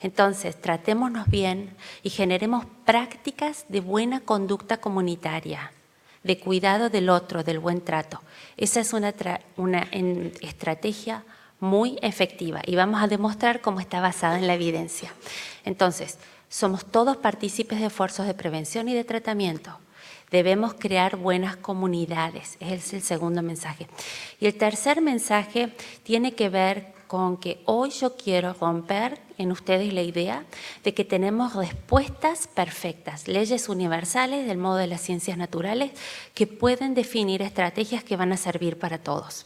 Entonces, tratémonos bien y generemos prácticas de buena conducta comunitaria, de cuidado del otro, del buen trato. Esa es una estrategia muy efectiva y vamos a demostrar cómo está basada en la evidencia. Entonces, somos todos partícipes de esfuerzos de prevención y de tratamiento. Debemos crear buenas comunidades, es el segundo mensaje. Y el tercer mensaje tiene que ver con que hoy yo quiero romper en ustedes la idea de que tenemos respuestas perfectas, leyes universales del modo de las ciencias naturales que pueden definir estrategias que van a servir para todos.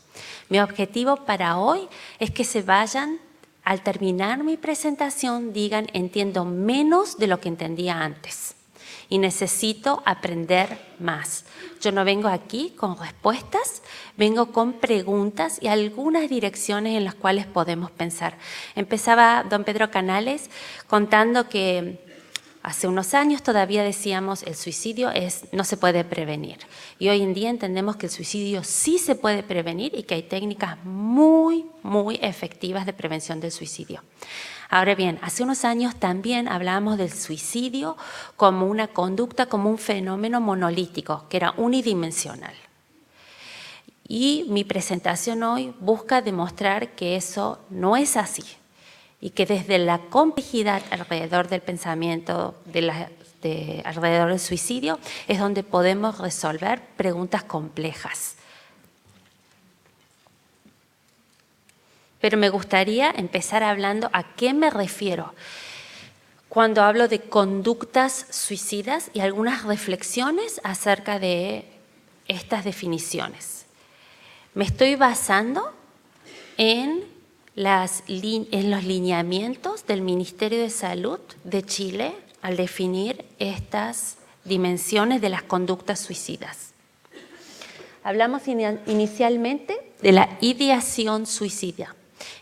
Mi objetivo para hoy es que se vayan, al terminar mi presentación, digan entiendo menos de lo que entendía antes y necesito aprender más. Yo no vengo aquí con respuestas, vengo con preguntas y algunas direcciones en las cuales podemos pensar. Empezaba don Pedro Canales contando que hace unos años todavía decíamos el suicidio no se puede prevenir. Y hoy en día entendemos que el suicidio sí se puede prevenir y que hay técnicas muy, muy efectivas de prevención del suicidio. Ahora bien, hace unos años también hablábamos del suicidio como una conducta, como un fenómeno monolítico, que era unidimensional. Y mi presentación hoy busca demostrar que eso no es así y que desde la complejidad alrededor del pensamiento, alrededor del suicidio, es donde podemos resolver preguntas complejas. Pero me gustaría empezar hablando a qué me refiero cuando hablo de conductas suicidas y algunas reflexiones acerca de estas definiciones. Me estoy basando en los lineamientos del Ministerio de Salud de Chile al definir estas dimensiones de las conductas suicidas. Hablamos inicialmente de la ideación suicida.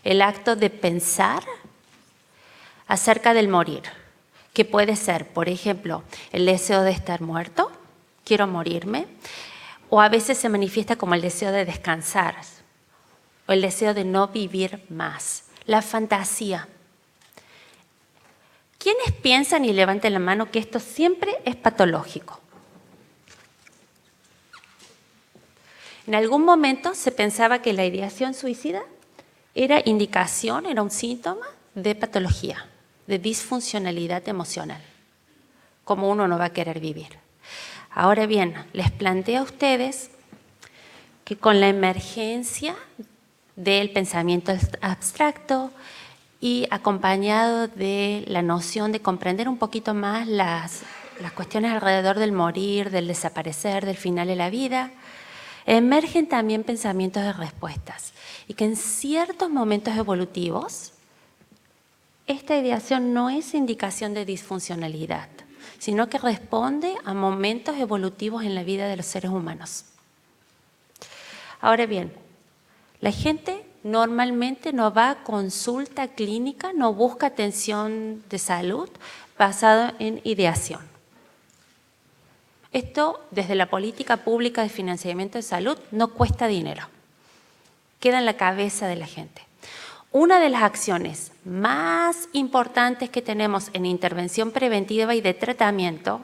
El acto de pensar acerca del morir, que puede ser, por ejemplo, el deseo de estar muerto, quiero morirme, o a veces se manifiesta como el deseo de descansar, o el deseo de no vivir más, la fantasía. ¿Quiénes piensan y levanten la mano que esto siempre es patológico? En algún momento se pensaba que la ideación suicida era indicación, era un síntoma de patología, de disfuncionalidad emocional, como uno no va a querer vivir. Ahora bien, les planteo a ustedes que con la emergencia del pensamiento abstracto y acompañado de la noción de comprender un poquito más las cuestiones alrededor del morir, del desaparecer, del final de la vida, emergen también pensamientos de respuestas y que en ciertos momentos evolutivos esta ideación no es indicación de disfuncionalidad, sino que responde a momentos evolutivos en la vida de los seres humanos. Ahora bien, la gente normalmente no va a consulta clínica, no busca atención de salud basada en ideación. Esto, desde la política pública de financiamiento de salud, no cuesta dinero. Queda en la cabeza de la gente. Una de las acciones más importantes que tenemos en intervención preventiva y de tratamiento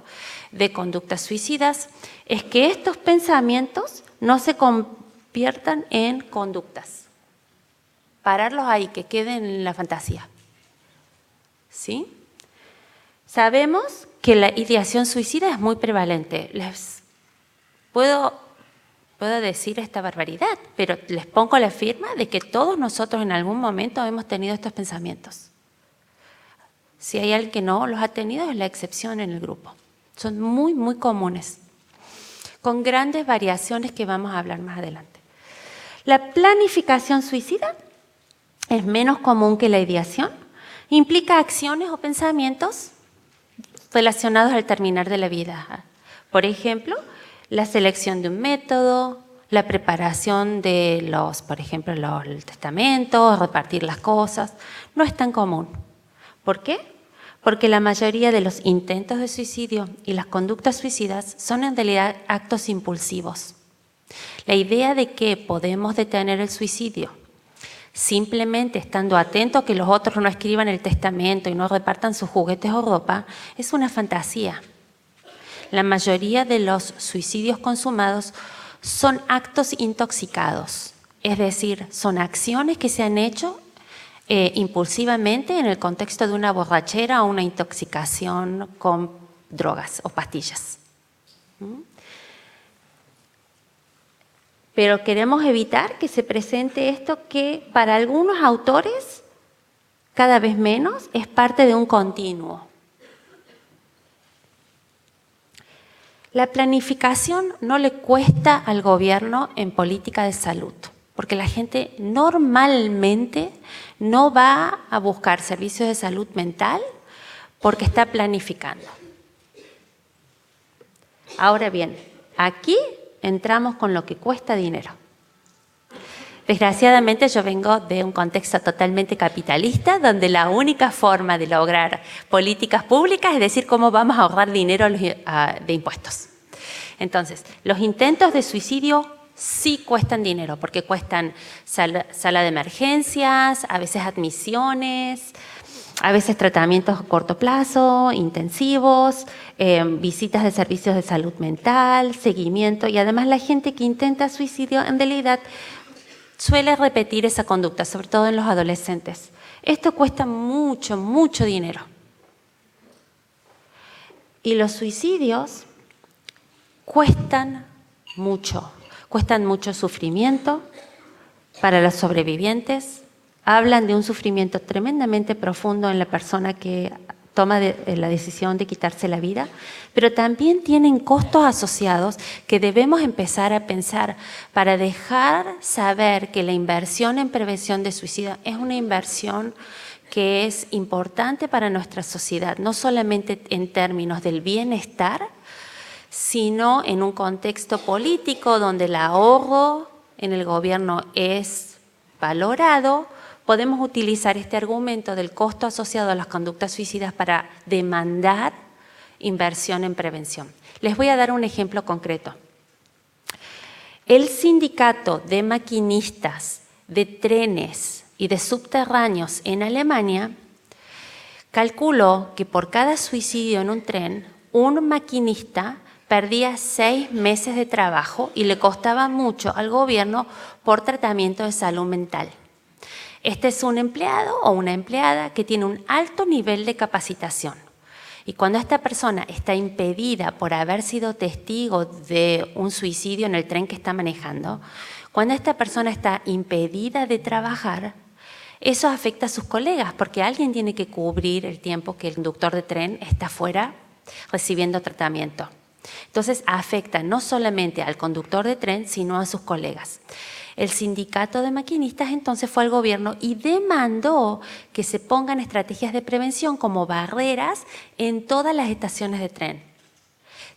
de conductas suicidas es que estos pensamientos no se conviertan en conductas. Pararlos ahí, que queden en la fantasía. ¿Sí? Sabemos que la ideación suicida es muy prevalente. Les puedo decir esta barbaridad, pero les pongo la firma de que todos nosotros en algún momento hemos tenido estos pensamientos. Si hay alguien que no los ha tenido, es la excepción en el grupo. Son muy, muy comunes, con grandes variaciones que vamos a hablar más adelante. La planificación suicida es menos común que la ideación. Implica acciones o pensamientos relacionados al terminar de la vida. Por ejemplo, la selección de un método, la preparación de por ejemplo, el testamento, repartir las cosas. No es tan común. ¿Por qué? Porque la mayoría de los intentos de suicidio y las conductas suicidas son en realidad actos impulsivos. La idea de que podemos detener el suicidio simplemente estando atentos a que los otros no escriban el testamento y no repartan sus juguetes o ropa, es una fantasía. La mayoría de los suicidios consumados son actos intoxicados, Es decir, son acciones que se han hecho impulsivamente en el contexto de una borrachera o una intoxicación con drogas o pastillas. Pero queremos evitar que se presente esto que para algunos autores, cada vez menos, es parte de un continuo. La planificación no le cuesta al gobierno en política de salud, porque la gente normalmente no va a buscar servicios de salud mental porque está planificando. Ahora bien, aquí entramos con lo que cuesta dinero. Desgraciadamente yo vengo de un contexto totalmente capitalista donde la única forma de lograr políticas públicas es decir cómo vamos a ahorrar dinero de impuestos. Entonces, los intentos de suicidio sí cuestan dinero porque cuestan sala de emergencias, a veces admisiones, a veces tratamientos a corto plazo, intensivos, visitas de servicios de salud mental, seguimiento y además la gente que intenta suicidio en realidad suele repetir esa conducta, sobre todo en los adolescentes. Esto cuesta mucho, mucho dinero. Y los suicidios cuestan mucho sufrimiento para los sobrevivientes. Hablan de un sufrimiento tremendamente profundo en la persona que toma la decisión de quitarse la vida, pero también tienen costos asociados que debemos empezar a pensar para dejar saber que la inversión en prevención de suicidio es una inversión que es importante para nuestra sociedad, no solamente en términos del bienestar, sino en un contexto político donde el ahorro en el gobierno es valorado. Podemos utilizar este argumento del costo asociado a las conductas suicidas para demandar inversión en prevención. Les voy a dar un ejemplo concreto. El sindicato de maquinistas de trenes y de subterráneos en Alemania calculó que por cada suicidio en un tren, un maquinista perdía 6 meses de trabajo y le costaba mucho al gobierno por tratamiento de salud mental. Este es un empleado o una empleada que tiene un alto nivel de capacitación. Y cuando esta persona está impedida por haber sido testigo de un suicidio en el tren que está manejando, cuando esta persona está impedida de trabajar, eso afecta a sus colegas porque alguien tiene que cubrir el tiempo que el conductor de tren está fuera recibiendo tratamiento. Entonces afecta no solamente al conductor de tren, sino a sus colegas. El sindicato de maquinistas entonces fue al gobierno y demandó que se pongan estrategias de prevención como barreras en todas las estaciones de tren.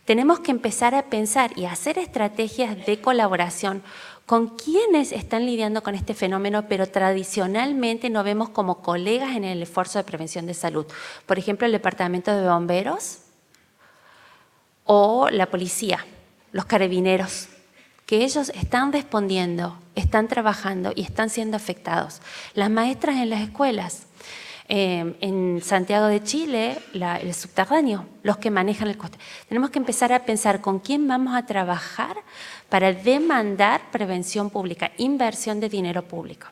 Tenemos que empezar a pensar y hacer estrategias de colaboración con quienes están lidiando con este fenómeno, pero tradicionalmente no vemos como colegas en el esfuerzo de prevención de salud. Por ejemplo, el Departamento de Bomberos o la policía, los carabineros, que ellos están respondiendo, están trabajando y están siendo afectados. Las maestras en las escuelas, en Santiago de Chile, el subterráneo, los que manejan el coste. Tenemos que empezar a pensar con quién vamos a trabajar para demandar prevención pública, inversión de dinero público.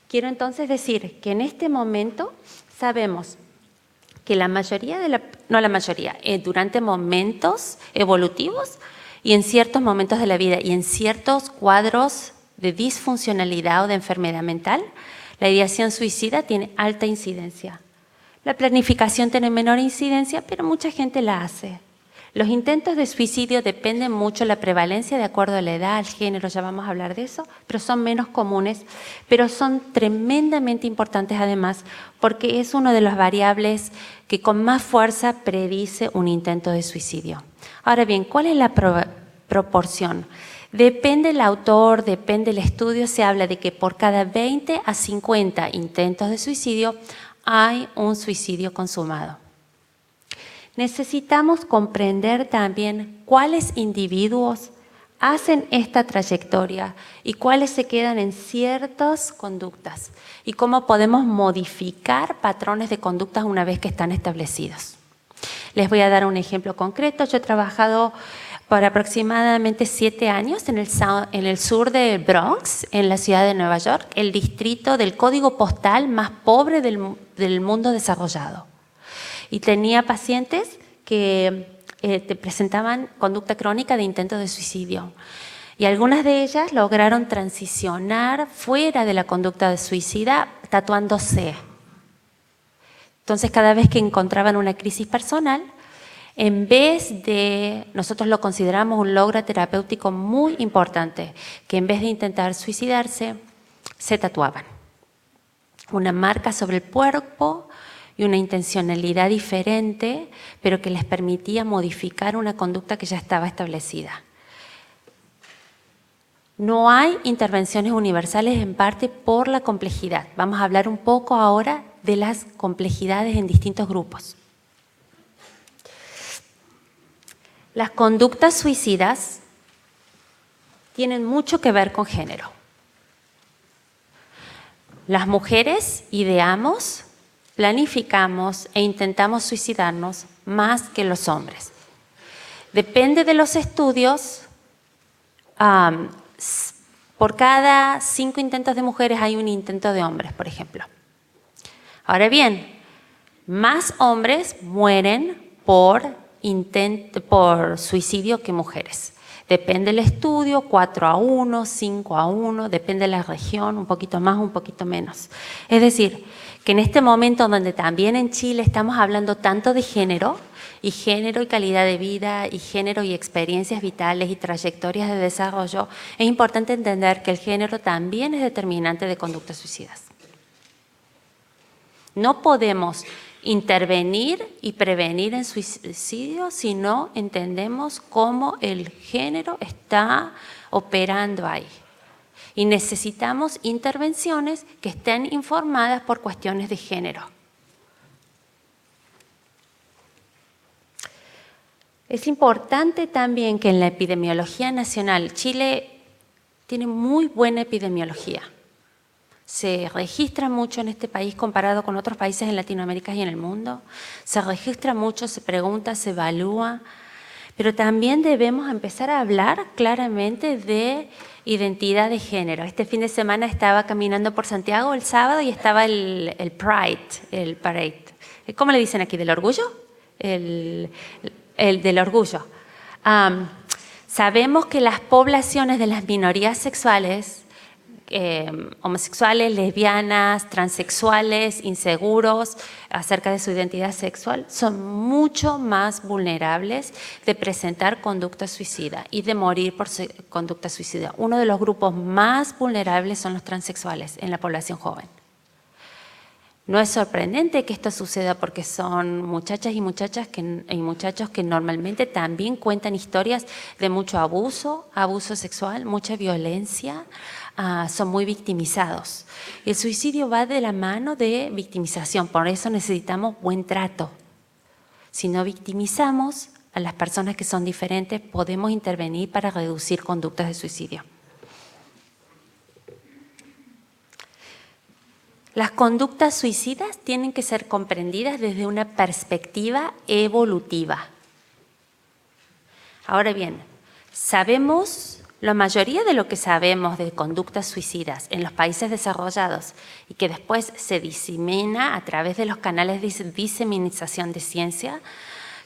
Quiero entonces decir que en este momento sabemos que la mayoría durante momentos evolutivos y en ciertos momentos de la vida y en ciertos cuadros de disfuncionalidad o de enfermedad mental, la ideación suicida tiene alta incidencia. La planificación tiene menor incidencia, pero mucha gente la hace. Los intentos de suicidio dependen mucho de la prevalencia de acuerdo a la edad, al género, ya vamos a hablar de eso, pero son menos comunes, pero son tremendamente importantes además porque es una de las variables que con más fuerza predice un intento de suicidio. Ahora bien, ¿cuál es la proporción? Depende del autor, depende del estudio, se habla de que por cada 20 a 50 intentos de suicidio hay un suicidio consumado. Necesitamos comprender también cuáles individuos hacen esta trayectoria y cuáles se quedan en ciertas conductas y cómo podemos modificar patrones de conductas una vez que están establecidos. Les voy a dar un ejemplo concreto. Yo he trabajado por aproximadamente 7 años en el sur del Bronx, en la ciudad de Nueva York, el distrito del código postal más pobre del mundo desarrollado. Y tenía pacientes que te presentaban conducta crónica de intento de suicidio. Y algunas de ellas lograron transicionar fuera de la conducta de suicida tatuándose. Entonces, cada vez que encontraban una crisis personal, en vez de, nosotros lo consideramos un logro terapéutico muy importante, que en vez de intentar suicidarse, se tatuaban. Una marca sobre el cuerpo y una intencionalidad diferente, pero que les permitía modificar una conducta que ya estaba establecida. No hay intervenciones universales, en parte por la complejidad. Vamos a hablar un poco ahora de las complejidades en distintos grupos. Las conductas suicidas tienen mucho que ver con género. Las mujeres ideamos, planificamos e intentamos suicidarnos más que los hombres. Depende de los estudios, por cada 5 intentos de mujeres hay un intento de hombres, por ejemplo. Ahora bien, más hombres mueren por suicidio que mujeres. Depende del estudio, 4-1, 5-1, depende de la región, un poquito más, un poquito menos. Es decir, que en este momento donde también en Chile estamos hablando tanto de género y calidad de vida, y género y experiencias vitales y trayectorias de desarrollo, es importante entender que el género también es determinante de conductas suicidas. No podemos intervenir y prevenir el suicidio si no entendemos cómo el género está operando ahí. Y necesitamos intervenciones que estén informadas por cuestiones de género. Es importante también que en la epidemiología nacional, Chile tiene muy buena epidemiología. Se registra mucho en este país comparado con otros países en Latinoamérica y en el mundo. Se registra mucho, se pregunta, se evalúa. Pero también debemos empezar a hablar claramente de identidad de género. Este fin de semana estaba caminando por Santiago el sábado y estaba el Pride, el Parade. ¿Cómo le dicen aquí? ¿Del orgullo? El del orgullo. Sabemos que las poblaciones de las minorías sexuales, homosexuales, lesbianas, transexuales, inseguros acerca de su identidad sexual, son mucho más vulnerables de presentar conducta suicida y de morir por conducta suicida. Uno de los grupos más vulnerables son los transexuales en la población joven. No es sorprendente que esto suceda porque son muchachas y muchachos que normalmente también cuentan historias de mucho abuso sexual, mucha violencia, son muy victimizados. El suicidio va de la mano de victimización, por eso necesitamos buen trato. Si no victimizamos a las personas que son diferentes, podemos intervenir para reducir conductas de suicidio. Las conductas suicidas tienen que ser comprendidas desde una perspectiva evolutiva. Ahora bien, la mayoría de lo que sabemos de conductas suicidas en los países desarrollados y que después se disemina a través de los canales de diseminación de ciencia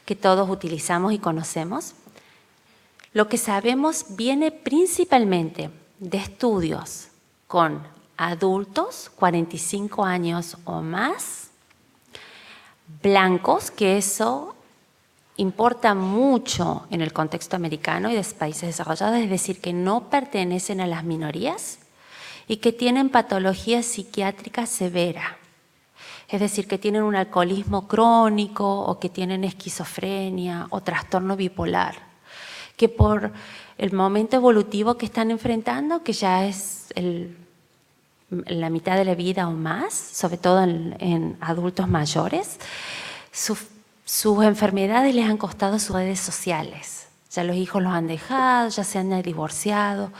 que todos utilizamos y conocemos, lo que sabemos viene principalmente de estudios con adultos, 45 años o más, blancos, que eso importa mucho en el contexto americano y de países desarrollados, es decir, que no pertenecen a las minorías y que tienen patología psiquiátrica severa, es decir, que tienen un alcoholismo crónico o que tienen esquizofrenia o trastorno bipolar, que por el momento evolutivo que están enfrentando, que ya es la mitad de la vida o más, sobre todo en adultos mayores, sus enfermedades les han costado sus redes sociales. Ya los hijos los han dejado, ya se han divorciado,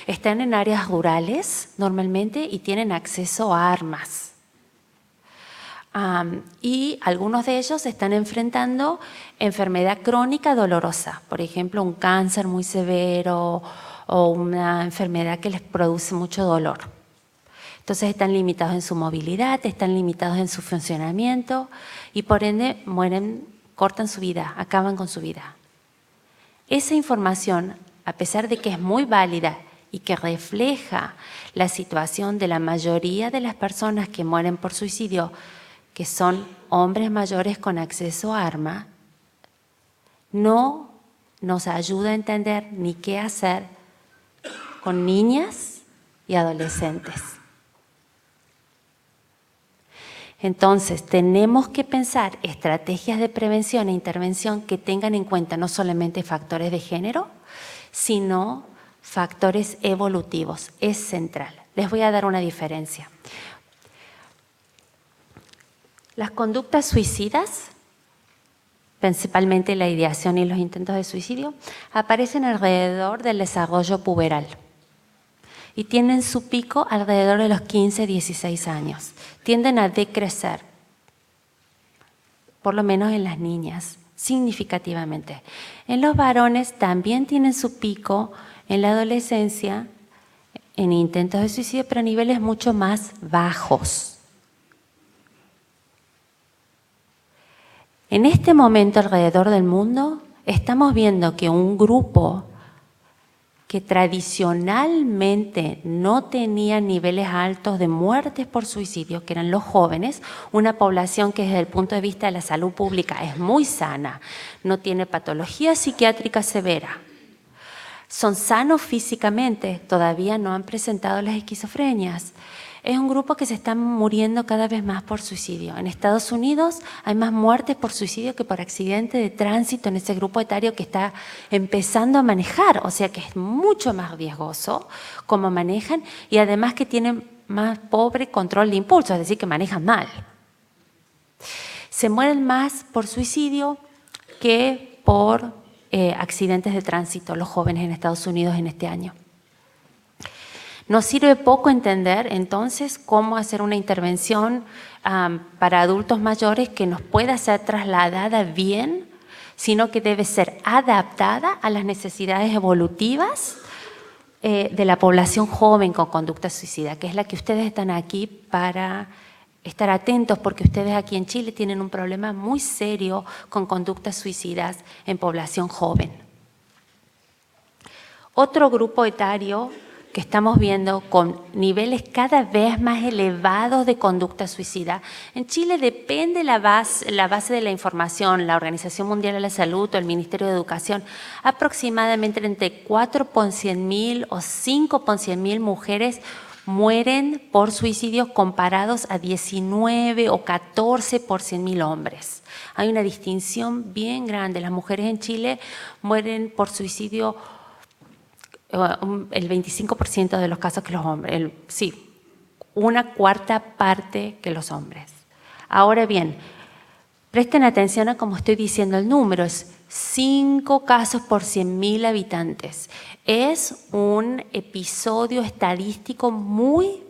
están en áreas rurales normalmente y tienen acceso a armas. Y algunos de ellos están enfrentando enfermedad crónica dolorosa, por ejemplo, un cáncer muy severo o una enfermedad que les produce mucho dolor. Entonces están limitados en su movilidad, están limitados en su funcionamiento y por ende mueren, cortan su vida, acaban con su vida. Esa información, a pesar de que es muy válida y que refleja la situación de la mayoría de las personas que mueren por suicidio, que son hombres mayores con acceso a arma, no nos ayuda a entender ni qué hacer con niñas y adolescentes. Entonces, tenemos que pensar estrategias de prevención e intervención que tengan en cuenta no solamente factores de género, sino factores evolutivos. Es central. Les voy a dar una diferencia. Las conductas suicidas, principalmente la ideación y los intentos de suicidio, aparecen alrededor del desarrollo puberal y tienen su pico alrededor de los 15-16 años. Tienden a decrecer, por lo menos en las niñas, significativamente. En los varones también tienen su pico en la adolescencia, en intentos de suicidio, pero a niveles mucho más bajos. En este momento alrededor del mundo estamos viendo que un grupo que tradicionalmente no tenía niveles altos de muertes por suicidio, que eran los jóvenes, una población que desde el punto de vista de la salud pública es muy sana, no tiene patología psiquiátrica severa, son sanos físicamente, todavía no han presentado las esquizofrenias. Es un grupo que se está muriendo cada vez más por suicidio. En Estados Unidos hay más muertes por suicidio que por accidente de tránsito en ese grupo etario que está empezando a manejar. O sea que es mucho más riesgoso cómo manejan y además que tienen más pobre control de impulso, es decir, que manejan mal. Se mueren más por suicidio que por accidentes de tránsito los jóvenes en Estados Unidos en este año. Nos sirve poco entender entonces cómo hacer una intervención para adultos mayores que nos pueda ser trasladada bien, sino que debe ser adaptada a las necesidades evolutivas de la población joven con conducta suicida, que es la que ustedes están aquí para estar atentos, porque ustedes aquí en Chile tienen un problema muy serio con conductas suicidas en población joven. Otro grupo etario que estamos viendo con niveles cada vez más elevados de conducta suicida. En Chile depende la base de la información, la Organización Mundial de la Salud o el Ministerio de Educación, aproximadamente entre 4 por 100.000 o 5 por 100.000 mujeres mueren por suicidio comparados a 19 o 14 por 100.000 hombres. Hay una distinción bien grande. Las mujeres en Chile mueren por suicidio el 25% de los casos que los hombres, una cuarta parte que los hombres. Ahora bien, presten atención a cómo estoy diciendo el número, es 5 casos por 100.000 habitantes. Es un episodio estadístico muy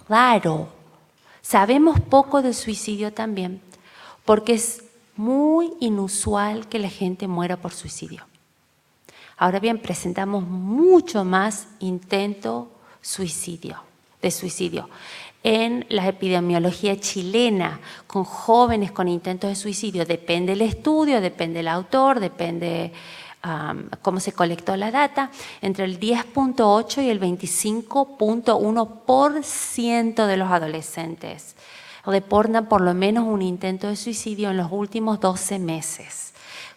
raro. Sabemos poco del suicidio también, porque es muy inusual que la gente muera por suicidio. Ahora bien, presentamos mucho más intento de suicidio. En la epidemiología chilena, con jóvenes con intentos de suicidio, depende el estudio, depende el autor, depende cómo se colectó la data, entre el 10.8 y el 25.1% de los adolescentes reportan por lo menos un intento de suicidio en los últimos 12 meses.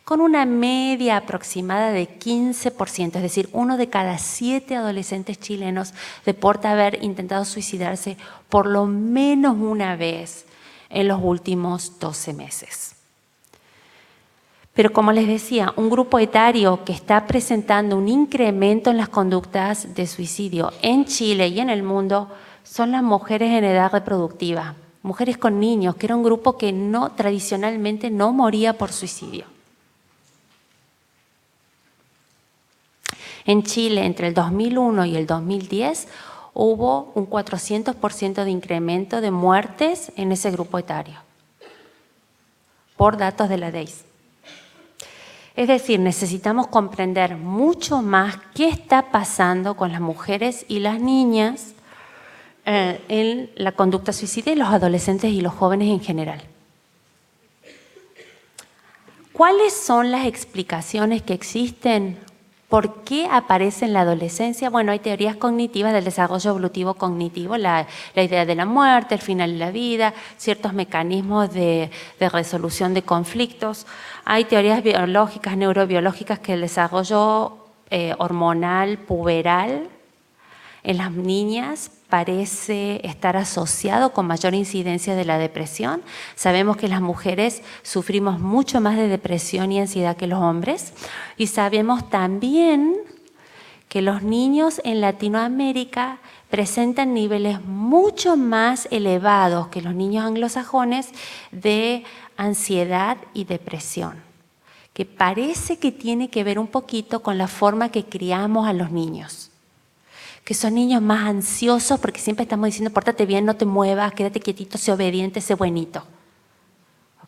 Con una media aproximada de 15%, es decir, 1 de cada 7 adolescentes chilenos reporta haber intentado suicidarse por lo menos una vez en los últimos 12 meses. Pero como les decía, un grupo etario que está presentando un incremento en las conductas de suicidio en Chile y en el mundo son las mujeres en edad reproductiva, mujeres con niños, que era un grupo que tradicionalmente no moría por suicidio. En Chile, entre el 2001 y el 2010, hubo un 400% de incremento de muertes en ese grupo etario. por datos de la DEIS. Es decir, necesitamos comprender mucho más qué está pasando con las mujeres y las niñas en la conducta suicida y los adolescentes y los jóvenes en general. ¿Cuáles son las explicaciones que existen? ¿Por qué aparece en la adolescencia? Bueno, hay teorías cognitivas del desarrollo evolutivo cognitivo, la idea de la muerte, el final de la vida, ciertos mecanismos de resolución de conflictos. Hay teorías biológicas, neurobiológicas, que el desarrollo hormonal puberal en las niñas parece estar asociado con mayor incidencia de la depresión. Sabemos que las mujeres sufrimos mucho más de depresión y ansiedad que los hombres. Y sabemos también que los niños en Latinoamérica presentan niveles mucho más elevados que los niños anglosajones de ansiedad y depresión, que parece que tiene que ver un poquito con la forma que criamos a los niños. Que son niños más ansiosos porque siempre estamos diciendo, pórtate bien, no te muevas, quédate quietito, sé obediente, sé buenito.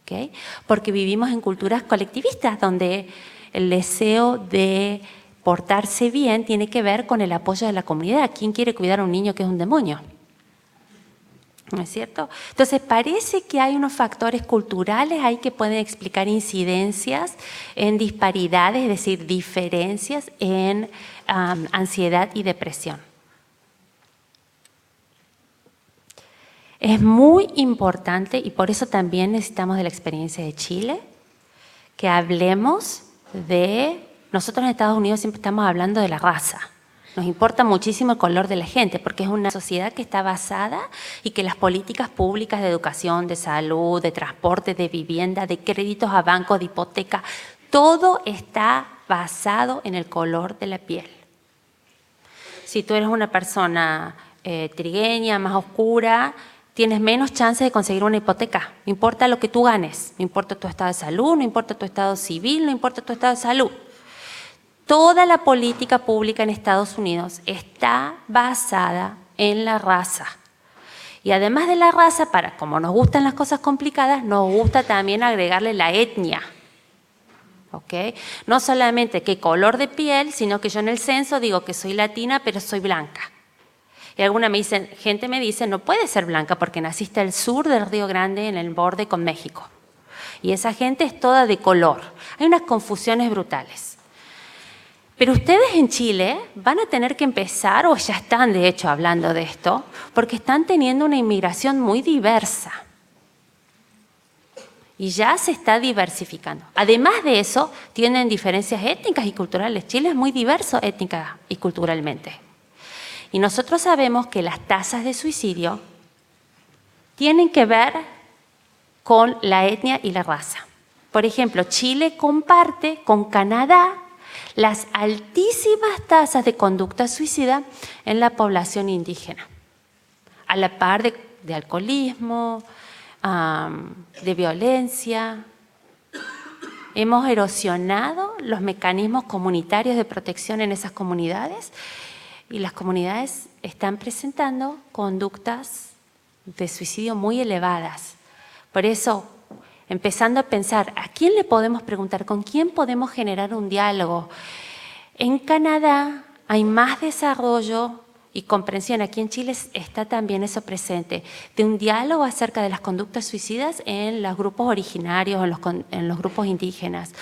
¿Okay? Porque vivimos en culturas colectivistas donde el deseo de portarse bien tiene que ver con el apoyo de la comunidad. ¿Quién quiere cuidar a un niño que es un demonio? ¿No es cierto? Entonces parece que hay unos factores culturales ahí que pueden explicar incidencias en disparidades, es decir, diferencias en ansiedad y depresión. Es muy importante, y por eso también necesitamos de la experiencia de Chile, que hablemos de... Nosotros en Estados Unidos siempre estamos hablando de la raza. Nos importa muchísimo el color de la gente, porque es una sociedad que está basada y que las políticas públicas de educación, de salud, de transporte, de vivienda, de créditos a bancos, de hipoteca, todo está basado en el color de la piel. Si tú eres una persona trigueña, más oscura, tienes menos chances de conseguir una hipoteca. No importa lo que tú ganes, no importa tu estado de salud, no importa tu estado civil, no importa tu estado de salud. Toda la política pública en Estados Unidos está basada en la raza. Y además de la raza, como nos gustan las cosas complicadas, nos gusta también agregarle la etnia. ¿Okay? No solamente qué color de piel, sino que yo en el censo digo que soy latina, pero soy blanca. Y gente me dice, no puedes ser blanca porque naciste al sur del Río Grande, en el borde con México. Y esa gente es toda de color. Hay unas confusiones brutales. Pero ustedes en Chile van a tener que empezar, o ya están de hecho hablando de esto, porque están teniendo una inmigración muy diversa. Y ya se está diversificando. Además de eso, tienen diferencias étnicas y culturales. Chile es muy diverso étnica y culturalmente. Y nosotros sabemos que las tasas de suicidio tienen que ver con la etnia y la raza. Por ejemplo, Chile comparte con Canadá las altísimas tasas de conducta suicida en la población indígena, a la par de alcoholismo, de violencia. Hemos erosionado los mecanismos comunitarios de protección en esas comunidades y las comunidades están presentando conductas de suicidio muy elevadas. Por eso, empezando a pensar, ¿a quién le podemos preguntar? ¿Con quién podemos generar un diálogo? En Canadá hay más desarrollo y comprensión. Aquí en Chile está también eso presente, de un diálogo acerca de las conductas suicidas en los grupos originarios, en los grupos indígenas.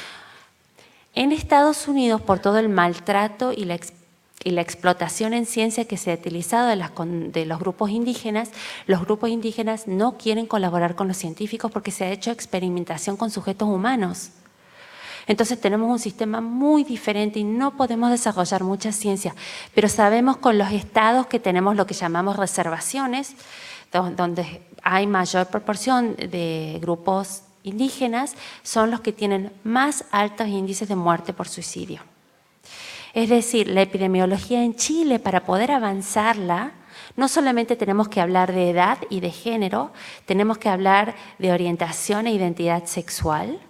En Estados Unidos, por todo el maltrato y la explotación en ciencia que se ha utilizado de los grupos indígenas no quieren colaborar con los científicos porque se ha hecho experimentación con sujetos humanos. Entonces tenemos un sistema muy diferente y no podemos desarrollar mucha ciencia, pero sabemos con los estados que tenemos lo que llamamos reservaciones, donde hay mayor proporción de grupos indígenas, son los que tienen más altos índices de muerte por suicidio. Es decir, la epidemiología en Chile, para poder avanzarla, no solamente tenemos que hablar de edad y de género, tenemos que hablar de orientación e identidad sexual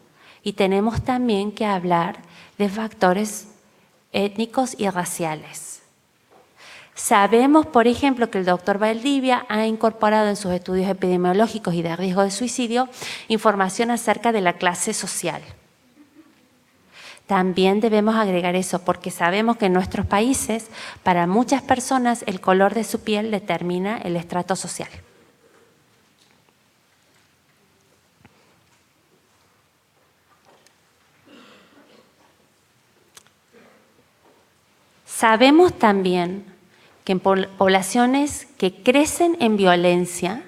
y tenemos también que hablar de factores étnicos y raciales. Sabemos, por ejemplo, que el doctor Valdivia ha incorporado en sus estudios epidemiológicos y de riesgo de suicidio información acerca de la clase social. También debemos agregar eso porque sabemos que en nuestros países, para muchas personas, el color de su piel determina el estrato social. Sabemos también que en poblaciones que crecen en violencia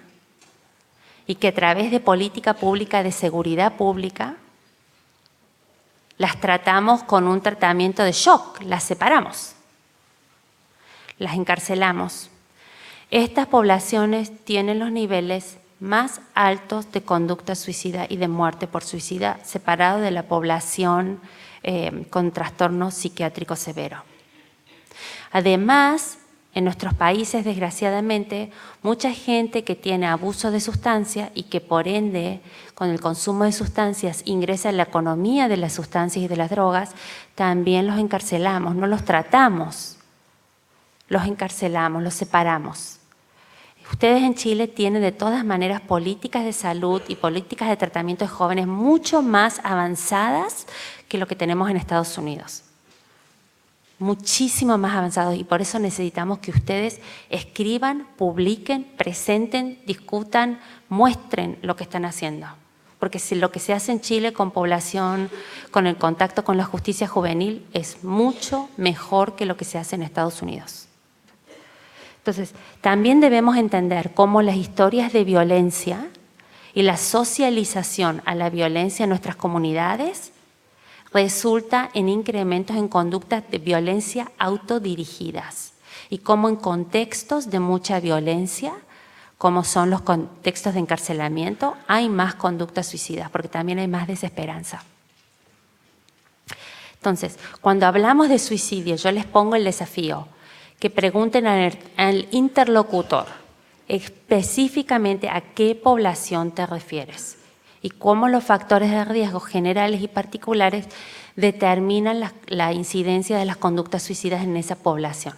y que a través de política pública de seguridad pública las tratamos con un tratamiento de shock, las separamos, las encarcelamos. Estas poblaciones tienen los niveles más altos de conducta suicida y de muerte por suicida, separado de la población con trastorno psiquiátrico severo. Además, en nuestros países, desgraciadamente, mucha gente que tiene abuso de sustancias y que por ende, con el consumo de sustancias, ingresa en la economía de las sustancias y de las drogas, también los encarcelamos, no los tratamos, los encarcelamos, los separamos. Ustedes en Chile tienen de todas maneras políticas de salud y políticas de tratamiento de jóvenes mucho más avanzadas que lo que tenemos en Estados Unidos. Muchísimo más avanzados, y por eso necesitamos que ustedes escriban, publiquen, presenten, discutan, muestren lo que están haciendo. Porque si lo que se hace en Chile con población, con el contacto con la justicia juvenil, es mucho mejor que lo que se hace en Estados Unidos. Entonces, también debemos entender cómo las historias de violencia y la socialización a la violencia en nuestras comunidades resulta en incrementos en conductas de violencia autodirigidas y como en contextos de mucha violencia, como son los contextos de encarcelamiento, hay más conductas suicidas porque también hay más desesperanza. Entonces, cuando hablamos de suicidio, yo les pongo el desafío que pregunten al interlocutor específicamente a qué población te refieres y cómo los factores de riesgo generales y particulares determinan la incidencia de las conductas suicidas en esa población.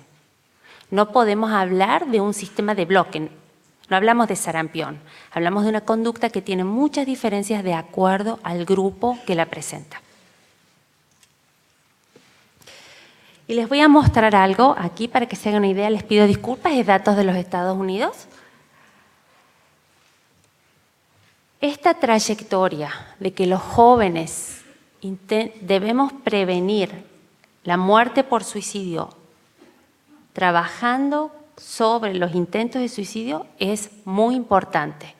No podemos hablar de un sistema de bloque, no hablamos de sarampión, hablamos de una conducta que tiene muchas diferencias de acuerdo al grupo que la presenta. Y les voy a mostrar algo aquí para que se hagan una idea, les pido disculpas, es datos de los Estados Unidos. Esta trayectoria de que los jóvenes debemos prevenir la muerte por suicidio trabajando sobre los intentos de suicidio es muy importante.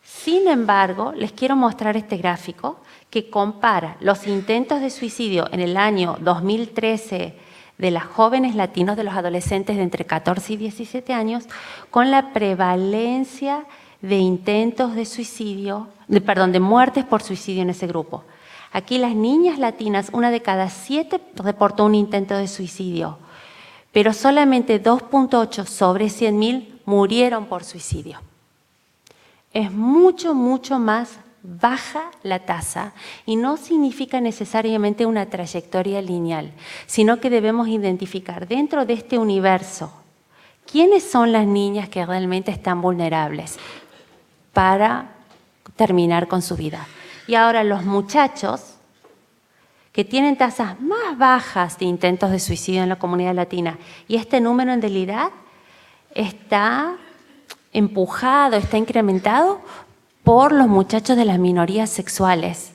Sin embargo, les quiero mostrar este gráfico que compara los intentos de suicidio en el año 2013 de las jóvenes latinos, de los adolescentes de entre 14 y 17 años, con la prevalencia de intentos de suicidio, de muertes por suicidio en ese grupo. Aquí las niñas latinas, 1 de cada 7 reportó un intento de suicidio, pero solamente 2.8 sobre 100.000 murieron por suicidio. Es mucho, mucho más baja la tasa y no significa necesariamente una trayectoria lineal, sino que debemos identificar dentro de este universo quiénes son las niñas que realmente están vulnerables para terminar con su vida. Y ahora los muchachos que tienen tasas más bajas de intentos de suicidio en la comunidad latina, y este número en realidad está empujado, está incrementado por los muchachos de las minorías sexuales.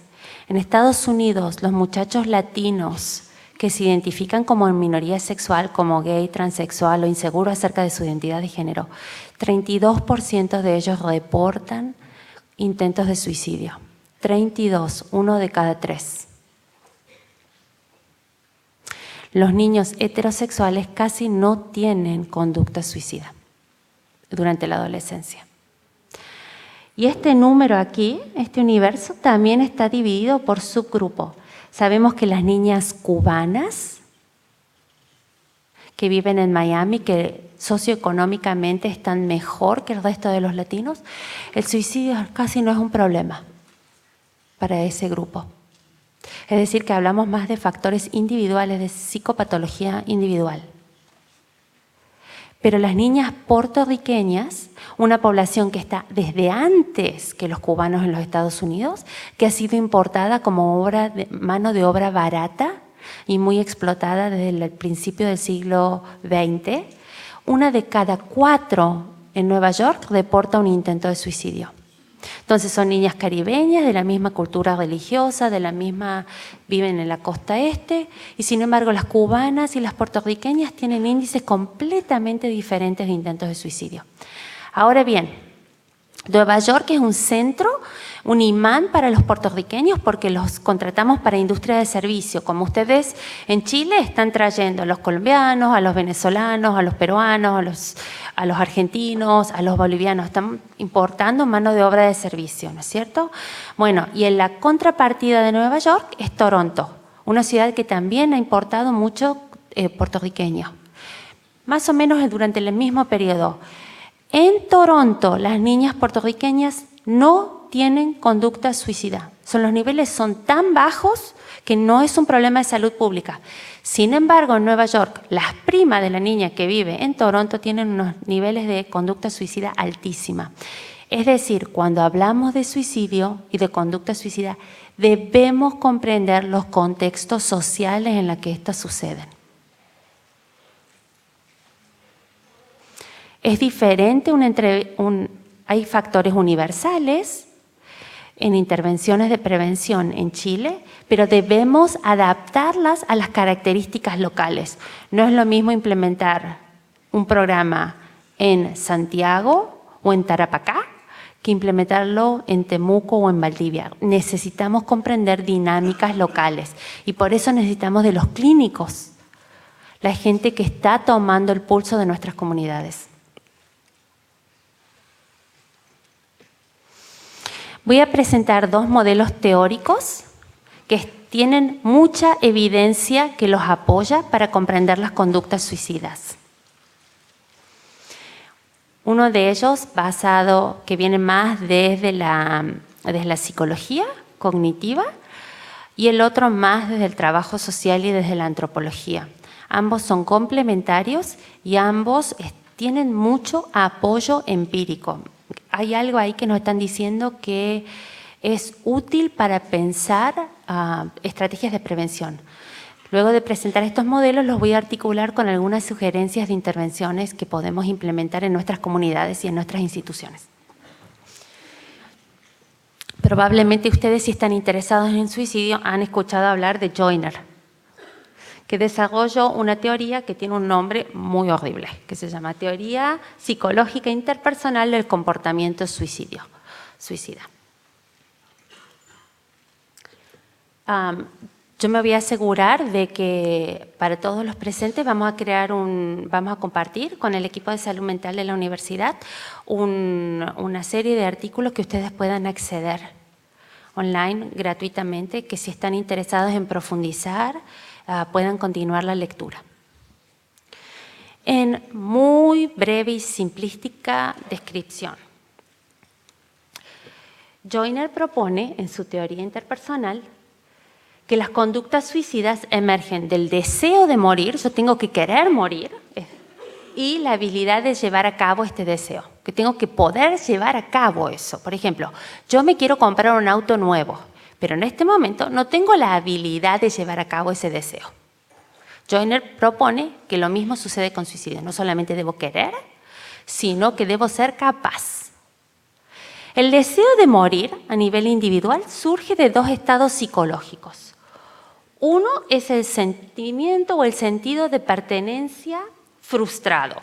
En Estados Unidos, los muchachos latinos que se identifican como minoría sexual, como gay, transexual o inseguro acerca de su identidad de género, 32% de ellos reportan intentos de suicidio. 32, 1 de cada 3. Los niños heterosexuales casi no tienen conducta suicida durante la adolescencia. Y este número aquí, este universo, también está dividido por subgrupo. Sabemos que las niñas cubanas que viven en Miami, que socioeconómicamente están mejor que el resto de los latinos, el suicidio casi no es un problema para ese grupo. Es decir, que hablamos más de factores individuales, de psicopatología individual. Pero las niñas puertorriqueñas, una población que está desde antes que los cubanos en los Estados Unidos, que ha sido importada como mano de obra barata y muy explotada desde el principio del siglo XX, 1 de cada 4 en Nueva York reporta un intento de suicidio. Entonces son niñas caribeñas, de la misma cultura religiosa, viven en la costa este, y sin embargo las cubanas y las puertorriqueñas tienen índices completamente diferentes de intentos de suicidio. Ahora bien, Nueva York es un centro, un imán para los puertorriqueños porque los contratamos para industria de servicio. Como ustedes en Chile están trayendo a los colombianos, a los venezolanos, a los peruanos, a los argentinos, a los bolivianos. Están importando mano de obra de servicio, ¿no es cierto? Bueno, y en la contrapartida de Nueva York es Toronto, una ciudad que también ha importado mucho puertorriqueños. Más o menos durante el mismo periodo. En Toronto, las niñas puertorriqueñas no tienen conducta suicida. Los niveles son tan bajos que no es un problema de salud pública. Sin embargo, en Nueva York, las primas de la niña que vive en Toronto tienen unos niveles de conducta suicida altísima. Es decir, cuando hablamos de suicidio y de conducta suicida, debemos comprender los contextos sociales en los que estas suceden. Es diferente, hay factores universales en intervenciones de prevención en Chile, pero debemos adaptarlas a las características locales. No es lo mismo implementar un programa en Santiago o en Tarapacá que implementarlo en Temuco o en Valdivia. Necesitamos comprender dinámicas locales y por eso necesitamos de los clínicos, la gente que está tomando el pulso de nuestras comunidades. Voy a presentar 2 modelos teóricos que tienen mucha evidencia que los apoya para comprender las conductas suicidas. Uno de ellos que viene más desde la psicología cognitiva y el otro más desde el trabajo social y desde la antropología. Ambos son complementarios y ambos tienen mucho apoyo empírico. Hay algo ahí que nos están diciendo que es útil para pensar estrategias de prevención. Luego de presentar estos modelos, los voy a articular con algunas sugerencias de intervenciones que podemos implementar en nuestras comunidades y en nuestras instituciones. Probablemente ustedes, si están interesados en suicidio, han escuchado hablar de Joyner, que desarrolló una teoría que tiene un nombre muy horrible, que se llama Teoría Psicológica Interpersonal del Comportamiento Suicida. Yo me voy a asegurar de que para todos los presentes vamos a compartir con el equipo de salud mental de la universidad una serie de artículos que ustedes puedan acceder online gratuitamente, que si están interesados en profundizar, puedan continuar la lectura. En muy breve y simplística descripción, Joyner propone en su teoría interpersonal que las conductas suicidas emergen del deseo de morir, yo tengo que querer morir, y la habilidad de llevar a cabo este deseo, que tengo que poder llevar a cabo eso. Por ejemplo, yo me quiero comprar un auto nuevo, pero en este momento no tengo la habilidad de llevar a cabo ese deseo. Joyner propone que lo mismo sucede con suicidio. No solamente debo querer, sino que debo ser capaz. El deseo de morir a nivel individual surge de 2 estados psicológicos. Uno es el sentimiento o el sentido de pertenencia frustrado.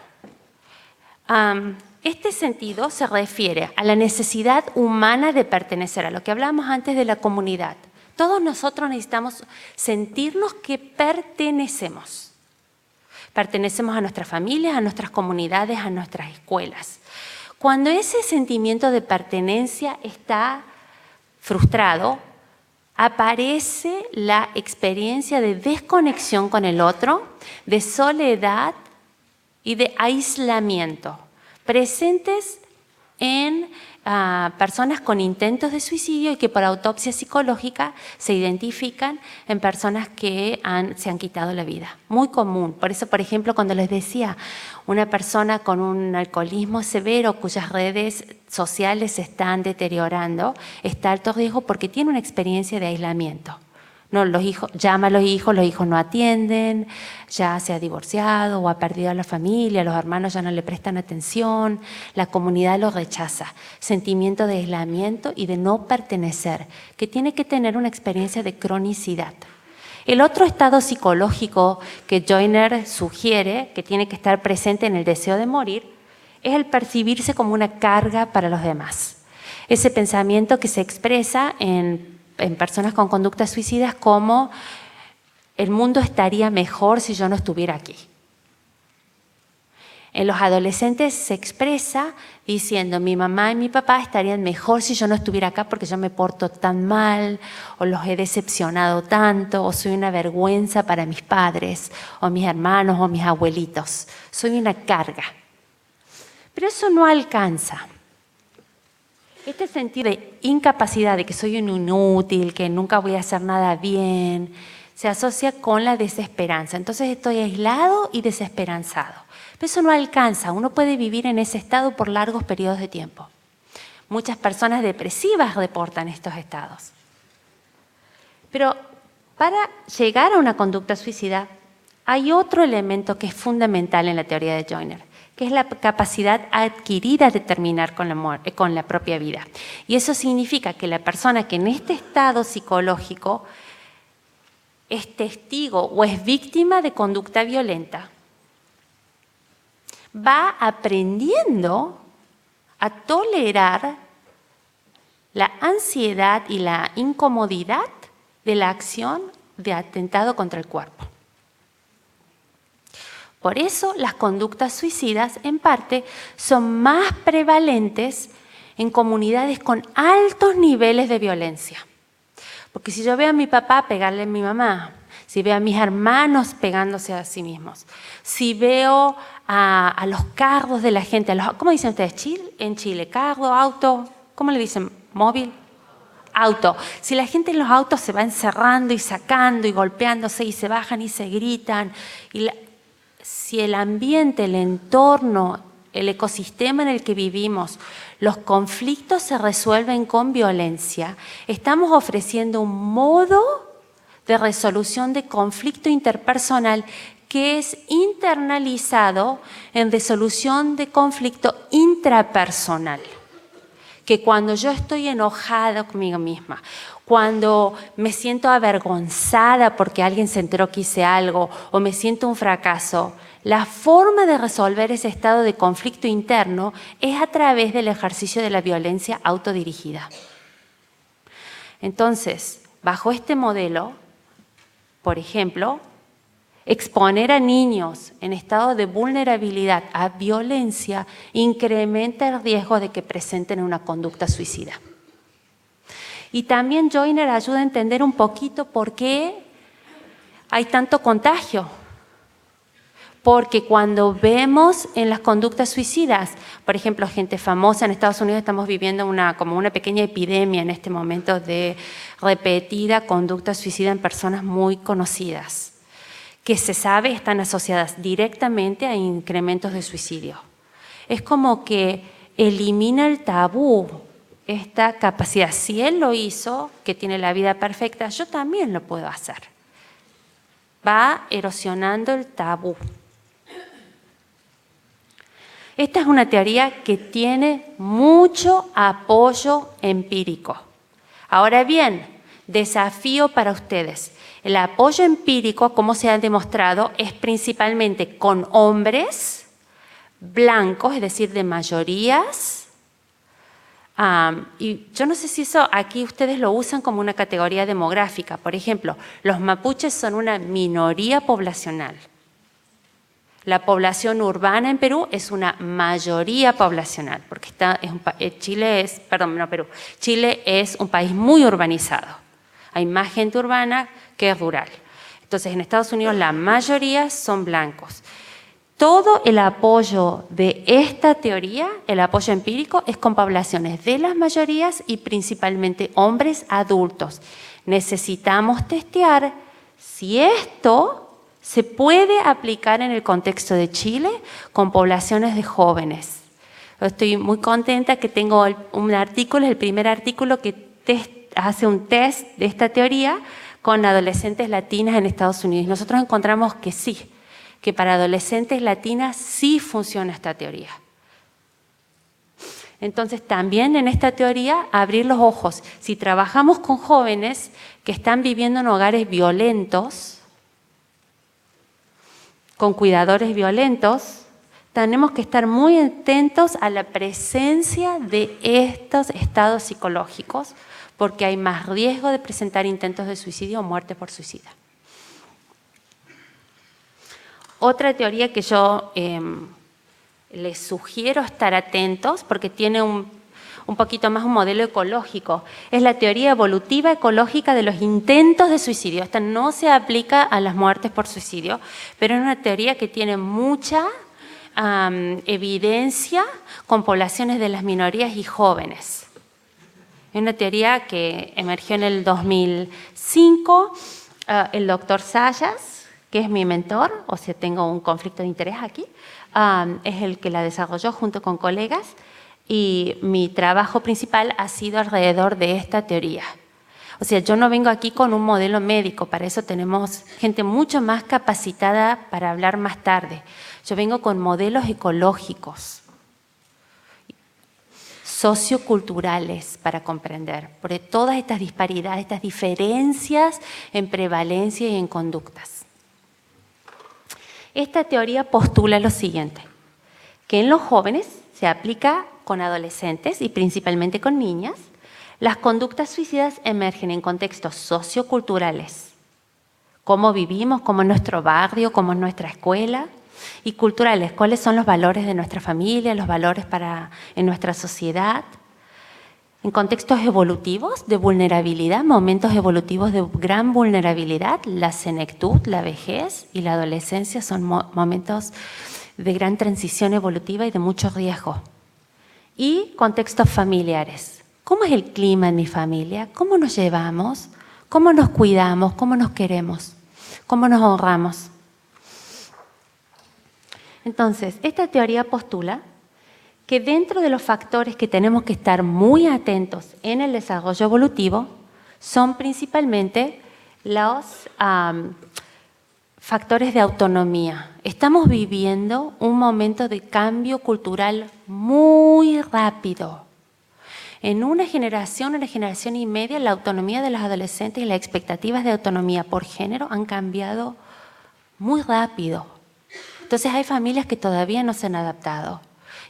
Este sentido se refiere a la necesidad humana de pertenecer, a lo que hablamos antes de la comunidad. Todos nosotros necesitamos sentirnos que pertenecemos. Pertenecemos a nuestras familias, a nuestras comunidades, a nuestras escuelas. Cuando ese sentimiento de pertenencia está frustrado, aparece la experiencia de desconexión con el otro, de soledad y de aislamiento, presentes en personas con intentos de suicidio y que por autopsia psicológica se identifican en personas que se han quitado la vida. Muy común. Por eso, por ejemplo, cuando les decía, una persona con un alcoholismo severo cuyas redes sociales se están deteriorando, está a alto riesgo porque tiene una experiencia de aislamiento. No, llama a los hijos no atienden, ya se ha divorciado o ha perdido a la familia, los hermanos ya no le prestan atención, la comunidad lo rechaza. Sentimiento de aislamiento y de no pertenecer, que tiene que tener una experiencia de cronicidad. El otro estado psicológico que Joyner sugiere, que tiene que estar presente en el deseo de morir, es el percibirse como una carga para los demás. Ese pensamiento que se expresa en personas con conductas suicidas como el mundo estaría mejor si yo no estuviera aquí. En los adolescentes se expresa diciendo mi mamá y mi papá estarían mejor si yo no estuviera acá porque yo me porto tan mal o los he decepcionado tanto o soy una vergüenza para mis padres o mis hermanos o mis abuelitos. Soy una carga. Pero eso no alcanza. Este sentido de incapacidad, de que soy un inútil, que nunca voy a hacer nada bien, se asocia con la desesperanza. Entonces estoy aislado y desesperanzado. Pero eso no alcanza. Uno puede vivir en ese estado por largos periodos de tiempo. Muchas personas depresivas reportan estos estados. Pero para llegar a una conducta suicida, hay otro elemento que es fundamental en la teoría de Joyner, que es la capacidad adquirida de terminar con la propia vida. Y eso significa que la persona que en este estado psicológico es testigo o es víctima de conducta violenta, va aprendiendo a tolerar la ansiedad y la incomodidad de la acción de atentado contra el cuerpo. Por eso las conductas suicidas, en parte, son más prevalentes en comunidades con altos niveles de violencia. Porque si yo veo a mi papá pegarle a mi mamá, si veo a mis hermanos pegándose a sí mismos, si veo a los carros de la gente, ¿cómo dicen ustedes? En Chile, carro, auto, ¿cómo le dicen? ¿Móvil? Auto. Si la gente en los autos se va encerrando y sacando y golpeándose y se bajan y se gritan si el ambiente, el entorno, el ecosistema en el que vivimos, los conflictos se resuelven con violencia, estamos ofreciendo un modo de resolución de conflicto interpersonal que es internalizado en resolución de conflicto intrapersonal. Que cuando yo estoy enojada conmigo misma, cuando me siento avergonzada porque alguien se enteró que hice algo o me siento un fracaso, la forma de resolver ese estado de conflicto interno es a través del ejercicio de la violencia autodirigida. Entonces, bajo este modelo, por ejemplo, exponer a niños en estado de vulnerabilidad a violencia incrementa el riesgo de que presenten una conducta suicida. Y también Joyner ayuda a entender un poquito por qué hay tanto contagio. Porque cuando vemos en las conductas suicidas, por ejemplo, gente famosa en Estados Unidos, estamos viviendo como una pequeña epidemia en este momento de repetida conducta suicida en personas muy conocidas, que se sabe están asociadas directamente a incrementos de suicidio. Es como que elimina el tabú, esta capacidad. Si él lo hizo, que tiene la vida perfecta, yo también lo puedo hacer. Va erosionando el tabú. Esta es una teoría que tiene mucho apoyo empírico. Ahora bien, desafío para ustedes. El apoyo empírico, como se ha demostrado, es principalmente con hombres blancos, es decir, de mayorías. Y yo no sé si eso aquí ustedes lo usan como una categoría demográfica. Por ejemplo, los mapuches son una minoría poblacional. La población urbana en Perú es una mayoría poblacional, porque Chile es un país muy urbanizado. Hay más gente urbana que rural. Entonces, en Estados Unidos la mayoría son blancos. todo el apoyo de esta teoría, el apoyo empírico, es con poblaciones de las mayorías y principalmente hombres adultos. Necesitamos testear si esto se puede aplicar en el contexto de Chile con poblaciones de jóvenes. Estoy muy contenta que tengo un artículo, el primer artículo que hace un test de esta teoría con adolescentes latinas en Estados Unidos. Nosotros encontramos que sí, que para adolescentes latinas sí funciona esta teoría. Entonces, también en esta teoría, abrir los ojos. Si trabajamos con jóvenes que están viviendo en hogares violentos, con cuidadores violentos, tenemos que estar muy atentos a la presencia de estos estados psicológicos, porque hay más riesgo de presentar intentos de suicidio o muerte por suicida. Otra teoría que yo les sugiero estar atentos, porque tiene un poquito más un modelo ecológico, es la teoría evolutiva ecológica de los intentos de suicidio. Esta no se aplica a las muertes por suicidio, pero es una teoría que tiene mucha evidencia con poblaciones de las minorías y jóvenes. Es una teoría que emergió en el 2005, el doctor Sayas, que es mi mentor, o sea, tengo un conflicto de interés aquí, es el que la desarrolló junto con colegas, y mi trabajo principal ha sido alrededor de esta teoría. O sea, yo no vengo aquí con un modelo médico, para eso tenemos gente mucho más capacitada para hablar más tarde. Yo vengo con modelos ecológicos, socioculturales para comprender, porque todas estas disparidades, estas diferencias en prevalencia y en conductas. Esta teoría postula lo siguiente, que en los jóvenes se aplica con adolescentes y principalmente con niñas. Las conductas suicidas emergen en contextos socioculturales, cómo vivimos, cómo es nuestro barrio, cómo es nuestra escuela, y culturales, cuáles son los valores de nuestra familia, los valores en nuestra sociedad, en contextos evolutivos de vulnerabilidad, momentos evolutivos de gran vulnerabilidad, la senectud, la vejez y la adolescencia son momentos de gran transición evolutiva y de mucho riesgo. Y contextos familiares. ¿Cómo es el clima en mi familia? ¿Cómo nos llevamos? ¿Cómo nos cuidamos? ¿Cómo nos queremos? ¿Cómo nos honramos? Entonces, esta teoría postula que dentro de los factores que tenemos que estar muy atentos en el desarrollo evolutivo son principalmente los factores de autonomía. Estamos viviendo un momento de cambio cultural muy rápido. En una generación y media, la autonomía de los adolescentes y las expectativas de autonomía por género han cambiado muy rápido. Entonces hay familias que todavía no se han adaptado.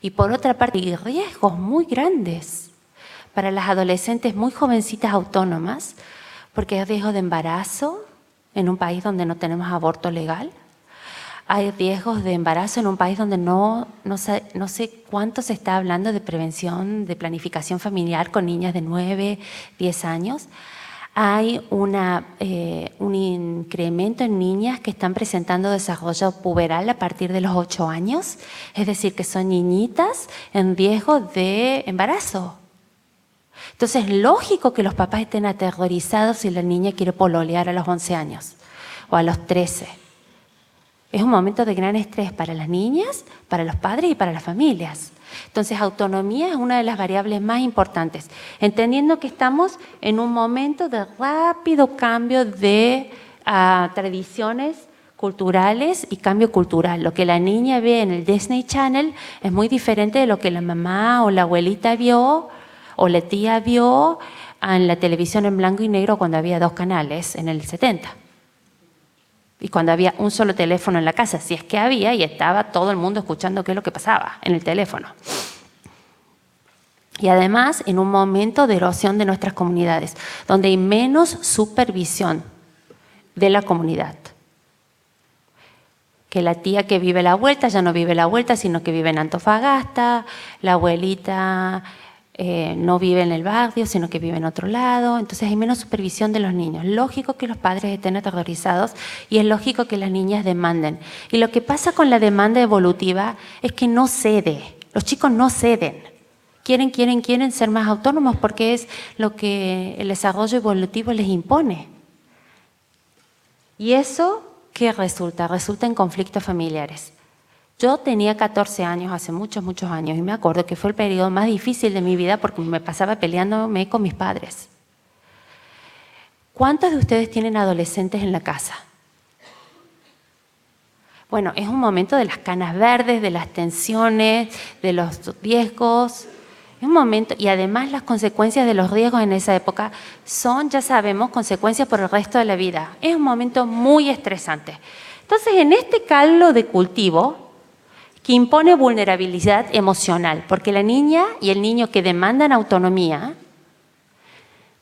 Y por otra parte, hay riesgos muy grandes para las adolescentes muy jovencitas autónomas, porque hay riesgo de embarazo en un país donde no tenemos aborto legal. Hay riesgos de embarazo en un país donde no sé cuánto se está hablando de prevención, de planificación familiar con niñas de 9, 10 años. Hay un incremento en niñas que están presentando desarrollo puberal a partir de los 8 años, es decir, que son niñitas en riesgo de embarazo. Entonces es lógico que los papás estén aterrorizados si la niña quiere pololear a los 11 años o a los 13. Es un momento de gran estrés para las niñas, para los padres y para las familias. Entonces, autonomía es una de las variables más importantes, entendiendo que estamos en un momento de rápido cambio de tradiciones culturales y cambio cultural. Lo que la niña ve en el Disney Channel es muy diferente de lo que la mamá o la abuelita vio o la tía vio en la televisión en blanco y negro cuando había 2 canales en el 70. Y cuando había un solo teléfono en la casa, si es que había, y estaba todo el mundo escuchando qué es lo que pasaba en el teléfono. Y además, en un momento de erosión de nuestras comunidades, donde hay menos supervisión de la comunidad. Que la tía que vive la vuelta ya no vive la vuelta, sino que vive en Antofagasta, la abuelita no vive en el barrio, sino que vive en otro lado, entonces hay menos supervisión de los niños. Lógico que los padres estén aterrorizados y es lógico que las niñas demanden. Y lo que pasa con la demanda evolutiva es que no cede, los chicos no ceden. Quieren ser más autónomos porque es lo que el desarrollo evolutivo les impone. ¿Y eso qué resulta? Resulta en conflictos familiares. Yo tenía 14 años, hace muchos años, y me acuerdo que fue el periodo más difícil de mi vida porque me pasaba peleándome con mis padres. ¿Cuántos de ustedes tienen adolescentes en la casa? Bueno, es un momento de las canas verdes, de las tensiones, de los riesgos. Es un momento, y además las consecuencias de los riesgos en esa época son, ya sabemos, consecuencias por el resto de la vida. Es un momento muy estresante. Entonces, en este caldo de cultivo, que impone vulnerabilidad emocional, porque la niña y el niño que demandan autonomía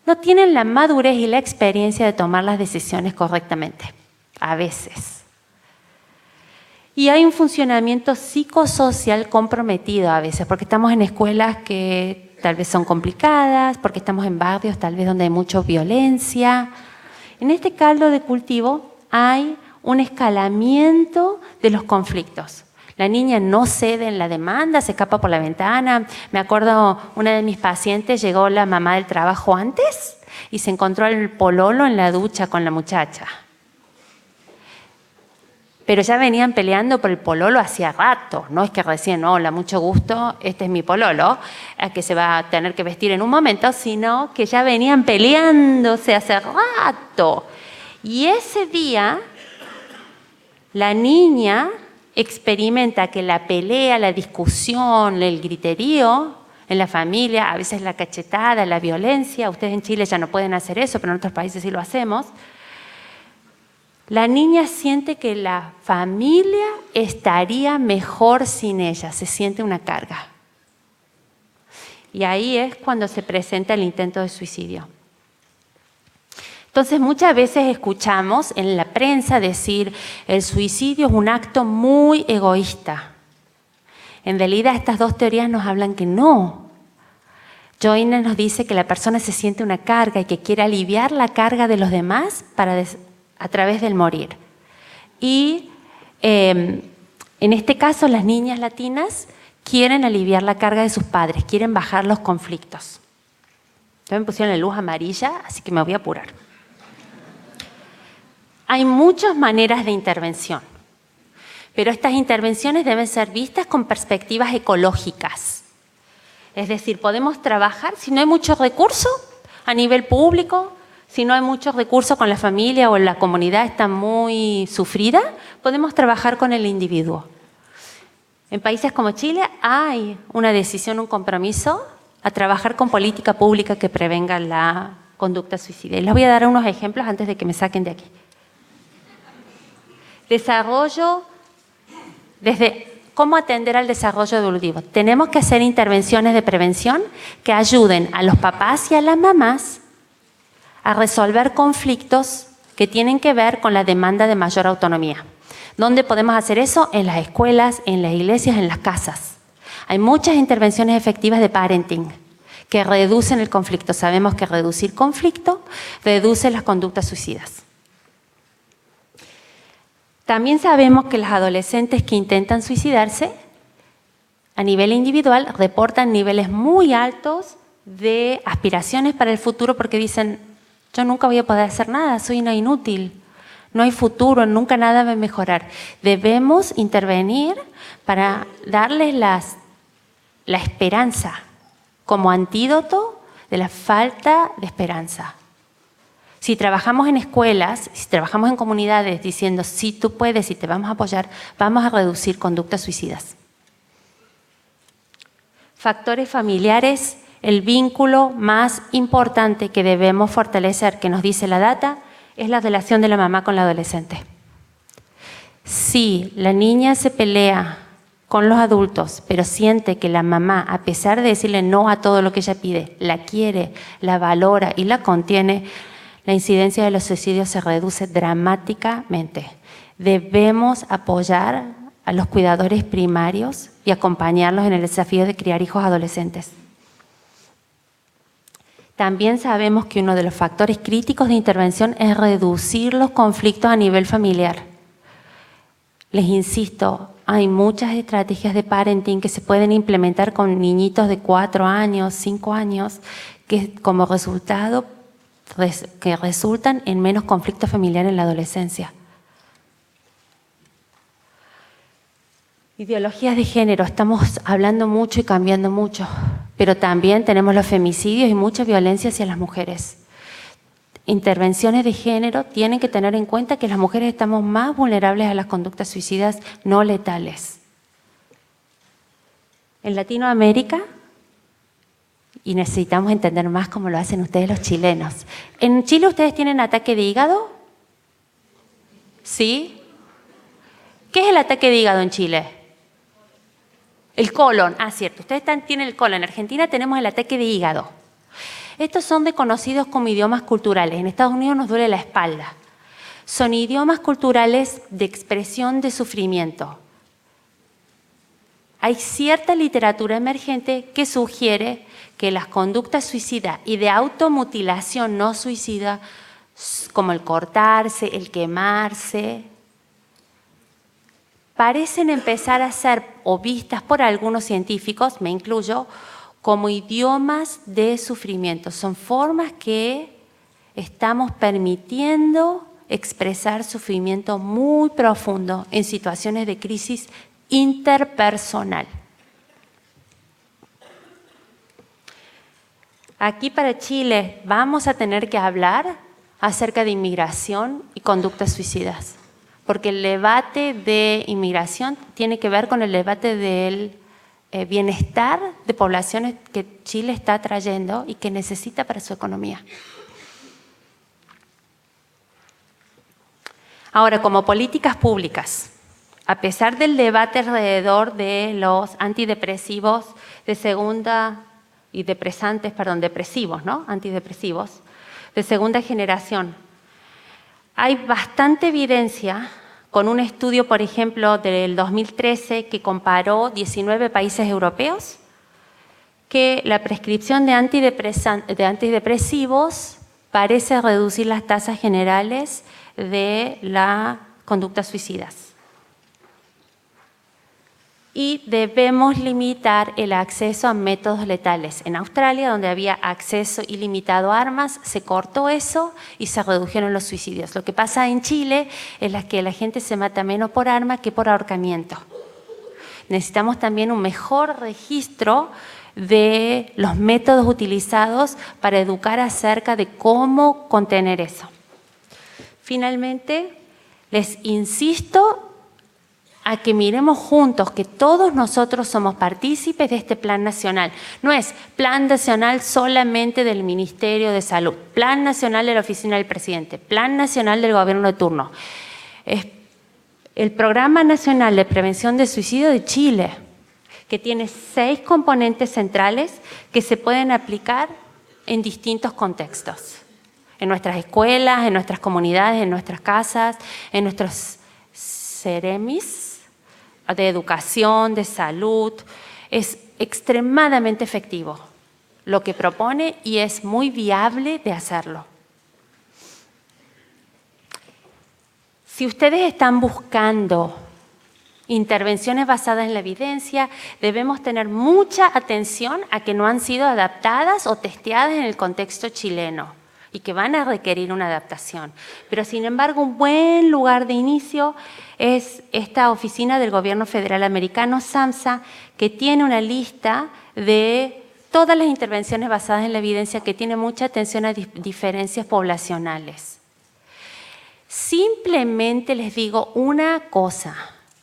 no tienen la madurez y la experiencia de tomar las decisiones correctamente, a veces. Y hay un funcionamiento psicosocial comprometido a veces, porque estamos en escuelas que tal vez son complicadas, porque estamos en barrios tal vez donde hay mucha violencia. En este caldo de cultivo hay un escalamiento de los conflictos. La niña no cede en la demanda, se escapa por la ventana. Me acuerdo, una de mis pacientes llegó la mamá del trabajo antes y se encontró al pololo en la ducha con la muchacha. Pero ya venían peleando por el pololo hacía rato. No es que recién, hola, mucho gusto, este es mi pololo, que se va a tener que vestir en un momento, sino que ya venían peleándose hace rato. Y ese día, la niña experimenta que la pelea, la discusión, el griterío en la familia, a veces la cachetada, la violencia, ustedes en Chile ya no pueden hacer eso, pero en otros países sí lo hacemos. La niña siente que la familia estaría mejor sin ella, se siente una carga. Y ahí es cuando se presenta el intento de suicidio. Entonces, muchas veces escuchamos en la prensa decir el suicidio es un acto muy egoísta. En realidad, estas dos teorías nos hablan que no. Joyner nos dice que la persona se siente una carga y que quiere aliviar la carga de los demás a través del morir. Y en este caso, las niñas latinas quieren aliviar la carga de sus padres, quieren bajar los conflictos. Ya me pusieron la luz amarilla, así que me voy a apurar. Hay muchas maneras de intervención, pero estas intervenciones deben ser vistas con perspectivas ecológicas. Es decir, podemos trabajar, si no hay mucho recurso a nivel público, si no hay muchos recursos con la familia o la comunidad está muy sufrida, podemos trabajar con el individuo. En países como Chile hay una decisión, un compromiso a trabajar con política pública que prevenga la conducta suicida. Y les voy a dar unos ejemplos antes de que me saquen de aquí. Desarrollo, desde cómo atender al desarrollo evolutivo. Tenemos que hacer intervenciones de prevención que ayuden a los papás y a las mamás a resolver conflictos que tienen que ver con la demanda de mayor autonomía. ¿Dónde podemos hacer eso? En las escuelas, en las iglesias, en las casas. Hay muchas intervenciones efectivas de parenting que reducen el conflicto. Sabemos que reducir conflicto reduce las conductas suicidas. También sabemos que los adolescentes que intentan suicidarse a nivel individual reportan niveles muy altos de aspiraciones para el futuro porque dicen, yo nunca voy a poder hacer nada, soy una inútil, no hay futuro, nunca nada va a mejorar. Debemos intervenir para darles la esperanza como antídoto de la falta de esperanza. Si trabajamos en escuelas, si trabajamos en comunidades diciendo, sí, tú puedes y te vamos a apoyar, vamos a reducir conductas suicidas. Factores familiares, el vínculo más importante que debemos fortalecer, que nos dice la data, es la relación de la mamá con la adolescente. Si la niña se pelea con los adultos, pero siente que la mamá, a pesar de decirle no a todo lo que ella pide, la quiere, la valora y la contiene, la incidencia de los suicidios se reduce dramáticamente. Debemos apoyar a los cuidadores primarios y acompañarlos en el desafío de criar hijos adolescentes. También sabemos que uno de los factores críticos de intervención es reducir los conflictos a nivel familiar. Les insisto, hay muchas estrategias de parenting que se pueden implementar con niñitos de 4 años, 5 años, que como resultado que resultan en menos conflicto familiar en la adolescencia. Ideologías de género, estamos hablando mucho y cambiando mucho, pero también tenemos los femicidios y mucha violencia hacia las mujeres. Intervenciones de género tienen que tener en cuenta que las mujeres estamos más vulnerables a las conductas suicidas no letales. En Latinoamérica, y necesitamos entender más cómo lo hacen ustedes los chilenos. ¿En Chile ustedes tienen ataque de hígado? ¿Sí? ¿Qué es el ataque de hígado en Chile? El colon. Ah, cierto. Ustedes tienen el colon. En Argentina tenemos el ataque de hígado. Estos son conocidos como idiomas culturales. En Estados Unidos nos duele la espalda. Son idiomas culturales de expresión de sufrimiento. Hay cierta literatura emergente que sugiere que las conductas suicidas y de automutilación no suicida, como el cortarse, el quemarse, parecen empezar a ser o vistas por algunos científicos, me incluyo, como idiomas de sufrimiento. Son formas que estamos permitiendo expresar sufrimiento muy profundo en situaciones de crisis interpersonal. Aquí para Chile vamos a tener que hablar acerca de inmigración y conductas suicidas, porque el debate de inmigración tiene que ver con el debate del bienestar de poblaciones que Chile está trayendo y que necesita para su economía. Ahora, como políticas públicas, a pesar del debate alrededor de los antidepresivos de segunda y depresivos, ¿no? Antidepresivos de segunda generación, hay bastante evidencia con un estudio, por ejemplo, del 2013 que comparó 19 países europeos, que la prescripción de antidepresivos parece reducir las tasas generales de la conducta suicidas. Y debemos limitar el acceso a métodos letales. En Australia, donde había acceso ilimitado a armas, se cortó eso y se redujeron los suicidios. Lo que pasa en Chile es que la gente se mata menos por arma que por ahorcamiento. Necesitamos también un mejor registro de los métodos utilizados para educar acerca de cómo contener eso. Finalmente, les insisto a que miremos juntos que todos nosotros somos partícipes de este plan nacional. No es plan nacional solamente del Ministerio de Salud, plan nacional de la Oficina del Presidente, plan nacional del Gobierno de turno. Es el Programa Nacional de Prevención de Suicidio de Chile, que tiene 6 componentes centrales que se pueden aplicar en distintos contextos. En nuestras escuelas, en nuestras comunidades, en nuestras casas, en nuestros ceremis de educación, de salud. Es extremadamente efectivo lo que propone y es muy viable de hacerlo. Si ustedes están buscando intervenciones basadas en la evidencia, debemos tener mucha atención a que no han sido adaptadas o testeadas en el contexto chileno y que van a requerir una adaptación. Pero, sin embargo, un buen lugar de inicio es esta oficina del Gobierno Federal Americano, SAMHSA, que tiene una lista de todas las intervenciones basadas en la evidencia, que tiene mucha atención a diferencias poblacionales. Simplemente les digo una cosa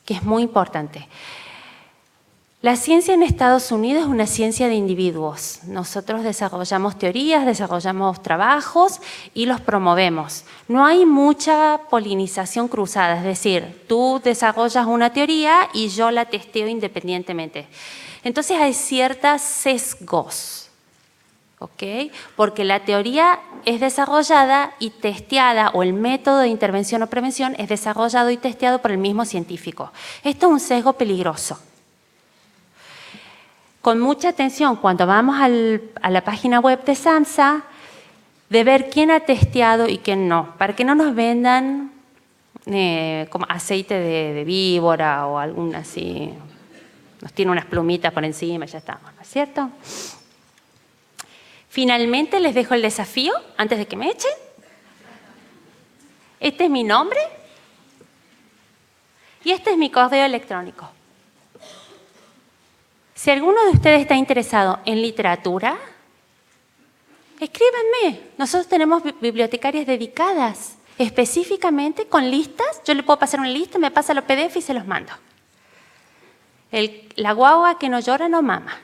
que es muy importante. La ciencia en Estados Unidos es una ciencia de individuos. Nosotros desarrollamos teorías, desarrollamos trabajos y los promovemos. No hay mucha polinización cruzada, es decir, tú desarrollas una teoría y yo la testeo independientemente. Entonces hay ciertos sesgos, ¿ok? Porque la teoría es desarrollada y testeada, o el método de intervención o prevención es desarrollado y testeado por el mismo científico. Esto es un sesgo peligroso. con mucha atención cuando vamos a la página web de SAMHSA, de ver quién ha testeado y quién no, para que no nos vendan como aceite de víbora o algún así, nos tiene unas plumitas por encima, ya estamos, ¿no es cierto? Finalmente les dejo el desafío, antes de que me echen. Este es mi nombre y este es mi correo electrónico. Si alguno de ustedes está interesado en literatura, escríbanme. Nosotros tenemos bibliotecarias dedicadas específicamente con listas. Yo le puedo pasar una lista, me pasa los PDF y se los mando. La guagua que no llora no mama.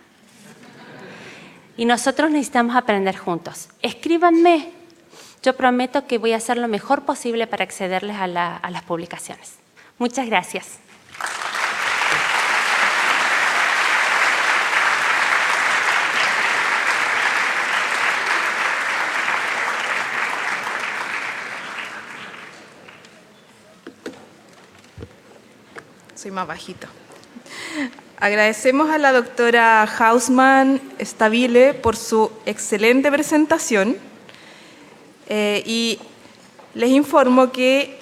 Y nosotros necesitamos aprender juntos. Escríbanme. Yo prometo que voy a hacer lo mejor posible para accederles a las publicaciones. Muchas gracias. Soy más bajito. Agradecemos a la doctora Hausmann Stabile por su excelente presentación y les informo que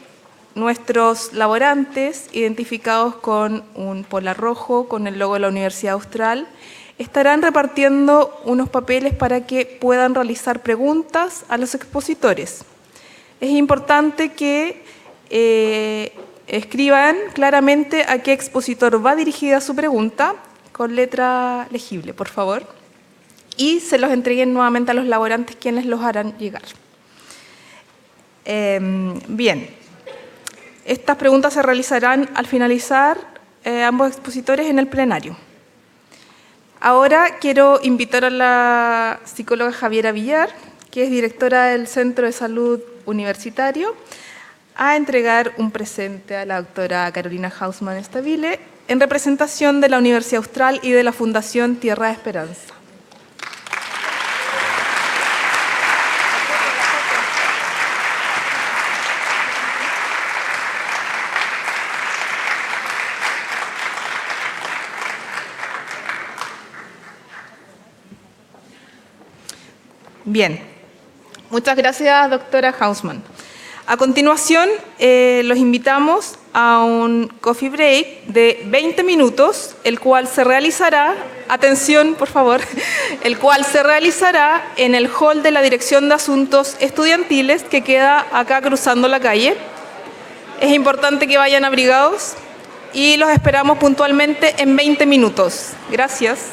nuestros laborantes, identificados con un polar rojo, con el logo de la Universidad Austral, estarán repartiendo unos papeles para que puedan realizar preguntas a los expositores. Es importante que escriban claramente a qué expositor va dirigida su pregunta, con letra legible, por favor, y se los entreguen nuevamente a los laborantes, quienes los harán llegar. Bien, estas preguntas se realizarán al finalizar ambos expositores en el plenario. Ahora quiero invitar a la psicóloga Javiera Villar, que es directora del Centro de Salud Universitario, a entregar un presente a la doctora Carolina Hausmann Stabile en representación de la Universidad Austral y de la Fundación Tierra de Esperanza. Bien, muchas gracias, doctora Hausmann. A continuación, los invitamos a un coffee break de 20 minutos, el cual se realizará, atención por favor, el cual se realizará en el hall de la Dirección de Asuntos Estudiantiles, que queda acá cruzando la calle. Es importante que vayan abrigados y los esperamos puntualmente en 20 minutos. Gracias.